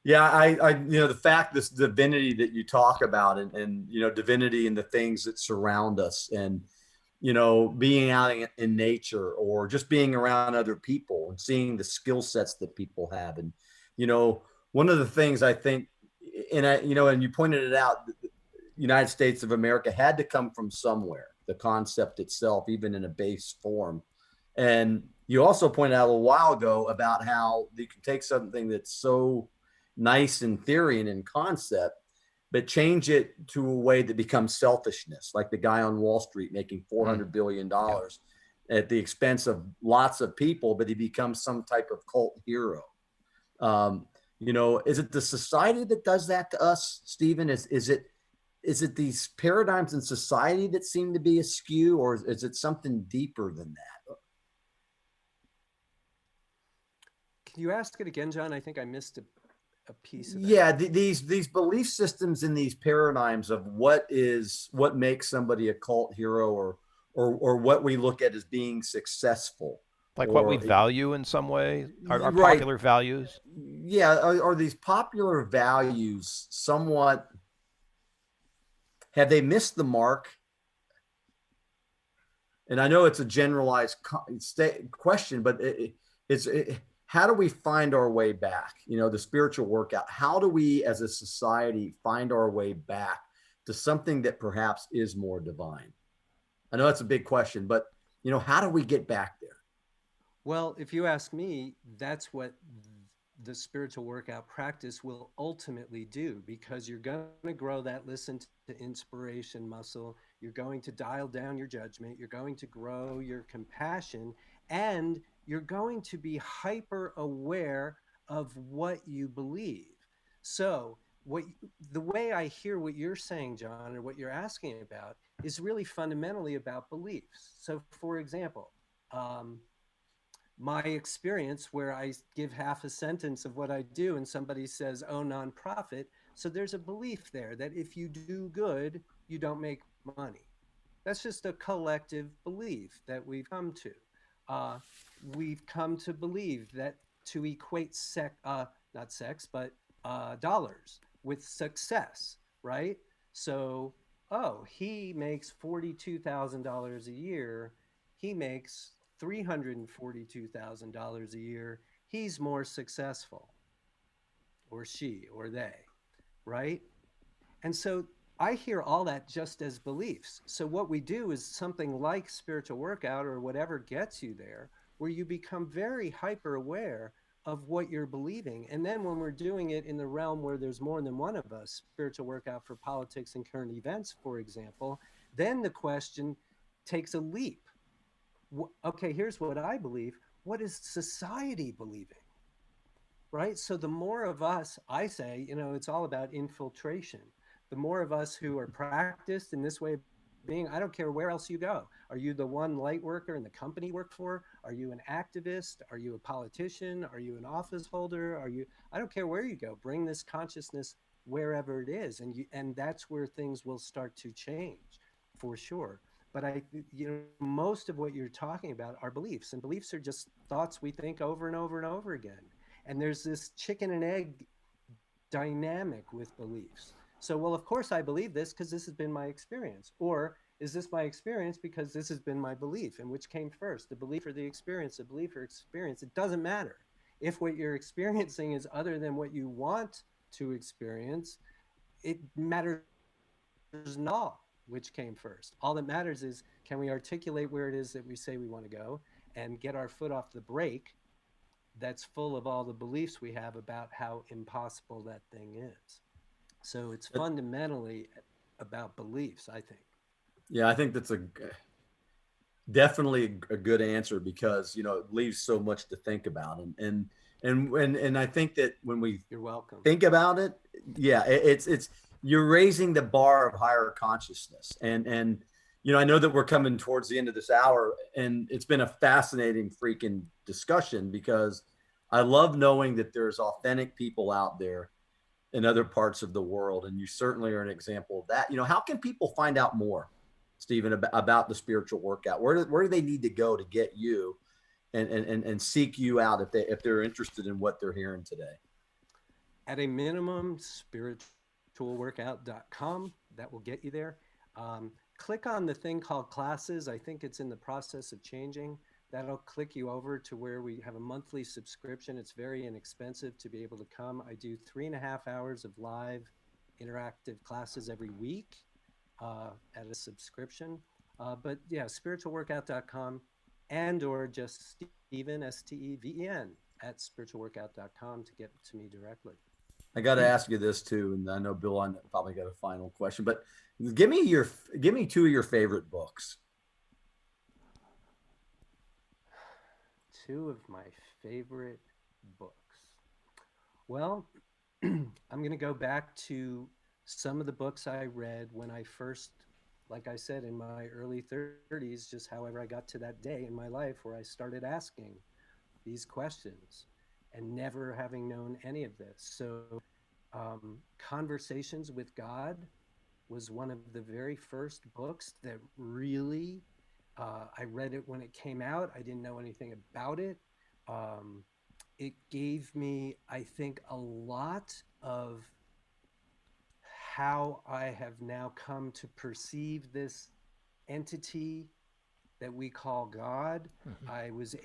yeah, the fact, this divinity that you talk about, and divinity and the things that surround us, and being out in nature, or just being around other people and seeing the skill sets that people have. And one of the things I think, and you pointed it out, the United States of America had to come from somewhere, the concept itself, even in a base form. And you also pointed out a while ago about how you can take something that's so nice in theory and in concept, but change it to a way that becomes selfishness, like the guy on Wall Street making $400 billion at the expense of lots of people, but he becomes some type of cult hero. Is it the society that does that to us, Stephen? Is it these paradigms in society that seem to be askew, or is it something deeper than that? Can you ask it again, John? I think I missed a piece of that. Yeah, these belief systems and these paradigms of what makes somebody a cult hero, or what we look at as being successful, Like what we or value in some way, our right, popular values. yeah, are these popular values somewhat, have they missed the mark? And I know it's a generalized question, but it's how do we find our way back? The spiritual workout. How do we, as a society, find our way back to something that perhaps is more divine? I know that's a big question, but how do we get back there? Well, if you ask me, that's what the spiritual workout practice will ultimately do, because you're going to grow that listen to inspiration muscle. You're going to dial down your judgment. You're going to grow your compassion, and you're going to be hyper aware of what you believe. So the way I hear what you're saying, John, or what you're asking about, is really fundamentally about beliefs. So, for example, my experience where I give half a sentence of what I do and somebody says, oh, nonprofit. So there's a belief there that if you do good, you don't make money. That's just a collective belief that we've come to. We've come to believe that to equate not sex, but dollars with success, right? So, oh, he makes $42,000 a year. He makes $342,000 a year. He's more successful, or she, or they, right? And so I hear all that just as beliefs. So what we do is something like spiritual workout or whatever gets you there, where you become very hyper aware of what you're believing. And then when we're doing it in the realm where there's more than one of us, spiritual workout for politics and current events, for example, then the question takes a leap. Okay, here's what I believe. What is society believing? Right? So the more of us, I say, it's all about infiltration. The more of us who are practiced in this way of being, I don't care where else you go. Are you the one light worker in the company you work for? Are you an activist? Are you a politician? Are you an office holder? I don't care where you go. Bring this consciousness wherever it is. And that's where things will start to change for sure. But most of what you're talking about are beliefs, and beliefs are just thoughts we think over and over and over again. And there's this chicken and egg dynamic with beliefs. So, well, of course I believe this because this has been my experience. Or is this my experience because this has been my belief? And which came first, the belief or the experience? The belief or experience? It doesn't matter. If what you're experiencing is other than what you want to experience, it matters not which came first. All that matters is, can we articulate where it is that we say we want to go and get our foot off the brake that's full of all the beliefs we have about how impossible that thing is. So it's fundamentally about beliefs, I think. Yeah, I think that's definitely a good answer, because it leaves so much to think about, and I think that when we You're welcome. think about it, yeah, it's you're raising the bar of higher consciousness, and I know that we're coming towards the end of this hour, and it's been a fascinating freaking discussion, because I love knowing that there's authentic people out there in other parts of the world, and you certainly are an example of that. How can people find out more, Steven, about the spiritual workout? Where do they need to go to get you and seek you out if they're interested in what they're hearing today? At a minimum, spiritualworkout.com, that will get you there. Click on the thing called classes. I think it's in the process of changing. That'll click you over to where we have a monthly subscription. It's very inexpensive to be able to come. I do 3.5 hours of live interactive classes every week at a subscription. But yeah, spiritualworkout.com, or just Steven, Steven, at spiritualworkout.com to get to me directly. I got to ask you this too, and I know Bill, I probably got a final question, but give me two of your favorite books. Two of my favorite books. Well, I'm going to go back to some of the books I read when I first, like I said, in my early 30s, just however I got to that day in my life where I started asking these questions and never having known any of this. So Conversations with God was one of the very first books that really, I read it when it came out. I didn't know anything about it. It gave me, I think, a lot of how I have now come to perceive this entity that we call God. Mm-hmm. I was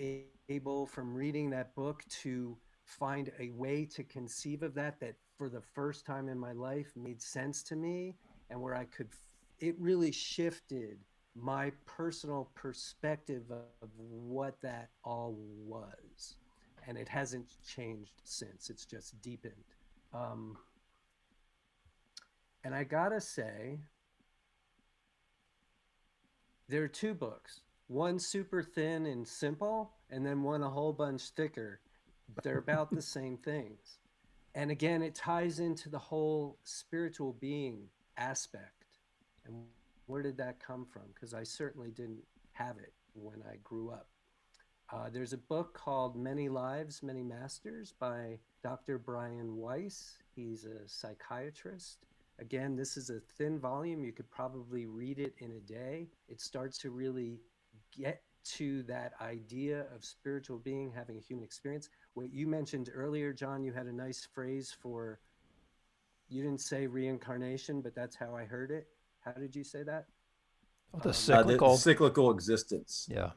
able, from reading that book, to find a way to conceive of that for the first time in my life made sense to me, and where it really shifted my personal perspective of what that all was. And it hasn't changed since. It's just deepened. And I gotta say, there are two books. One super thin and simple, and then one a whole bunch thicker. But they're about the same things. And again, it ties into the whole spiritual being aspect. And where did that come from? Because I certainly didn't have it when I grew up. There's a book called Many Lives, Many Masters by Dr. Brian Weiss. He's a psychiatrist. Again, this is a thin volume. You could probably read it in a day. It starts to really get to that idea of spiritual being having a human experience. What you mentioned earlier, John, you had a nice phrase for, you didn't say reincarnation, but that's how I heard it. How did you say that? The cyclical. The cyclical existence. Yeah.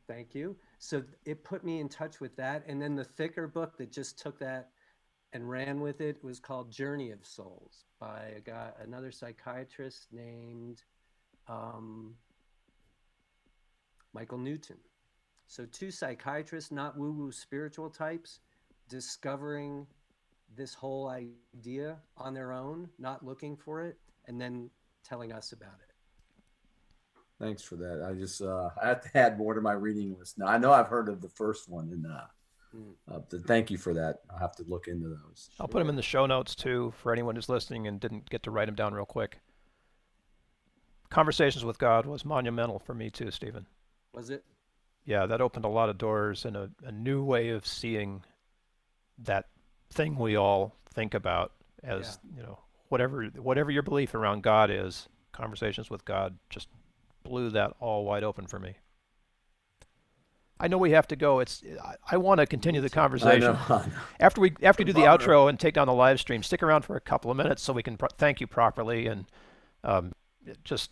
Thank you. So it put me in touch with that. And then the thicker book that just took that and ran with it was called Journey of Souls by another psychiatrist named Michael Newton. So two psychiatrists, not woo-woo spiritual types, discovering this whole idea on their own, not looking for it, and then telling us about it. Thanks for that. I just I have to add more to my reading list now. I know I've heard of the first one, and thank you for that. I'll have to look into those. I'll put them in the show notes too for anyone who's listening and didn't get to write them down real quick. Conversations with God was monumental for me too, Steven. Was it? Yeah, that opened a lot of doors and a new way of seeing that thing we all think about as, whatever your belief around God is. Conversations with God just blew that all wide open for me. I know we have to go. I want to continue the conversation. I know. After we do the outro and take down the live stream, stick around for a couple of minutes so we can thank you properly and just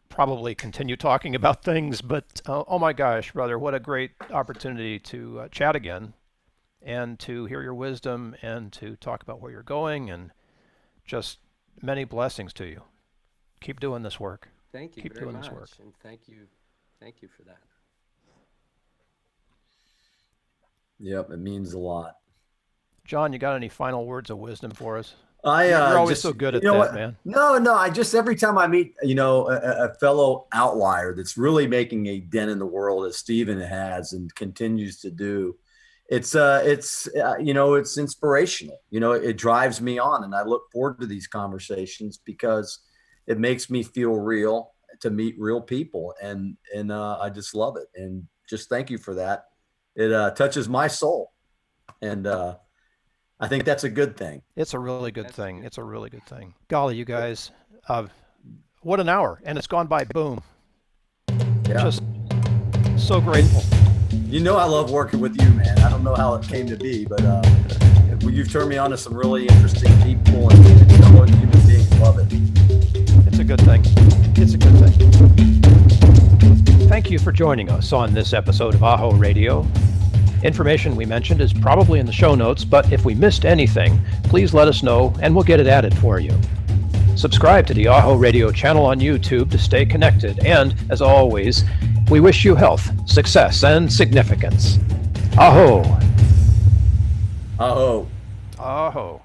probably continue talking about things. But oh my gosh, brother, what a great opportunity to chat again and to hear your wisdom and to talk about where you're going, and just many blessings to you. Keep doing this work. Thank you very much, and thank you for that. Yep, it means a lot. John, you got any final words of wisdom for us? You're always so good at that, man. No, I just, every time I meet, a fellow outlier that's really making a dent in the world, as Steven has and continues to do, it's inspirational. It drives me on, and I look forward to these conversations because it makes me feel real to meet real people, and I just love it. And just thank you for that. It touches my soul, and I think that's a good thing. It's a really good thing. It's a really good thing. Golly, you guys, what an hour, and it's gone by boom. Yeah. Just so grateful. I love working with you, man. I don't know how it came to be, but you've turned me on to some really interesting people and fellow human beings. Love it. It's a good thing. It's a good thing. Thank you for joining us on this episode of AHO Radio. Information we mentioned is probably in the show notes, but if we missed anything, please let us know and we'll get it added for you. Subscribe to the AHO Radio channel on YouTube to stay connected, and, as always, we wish you health, success, and significance. AHO! AHO! AHO!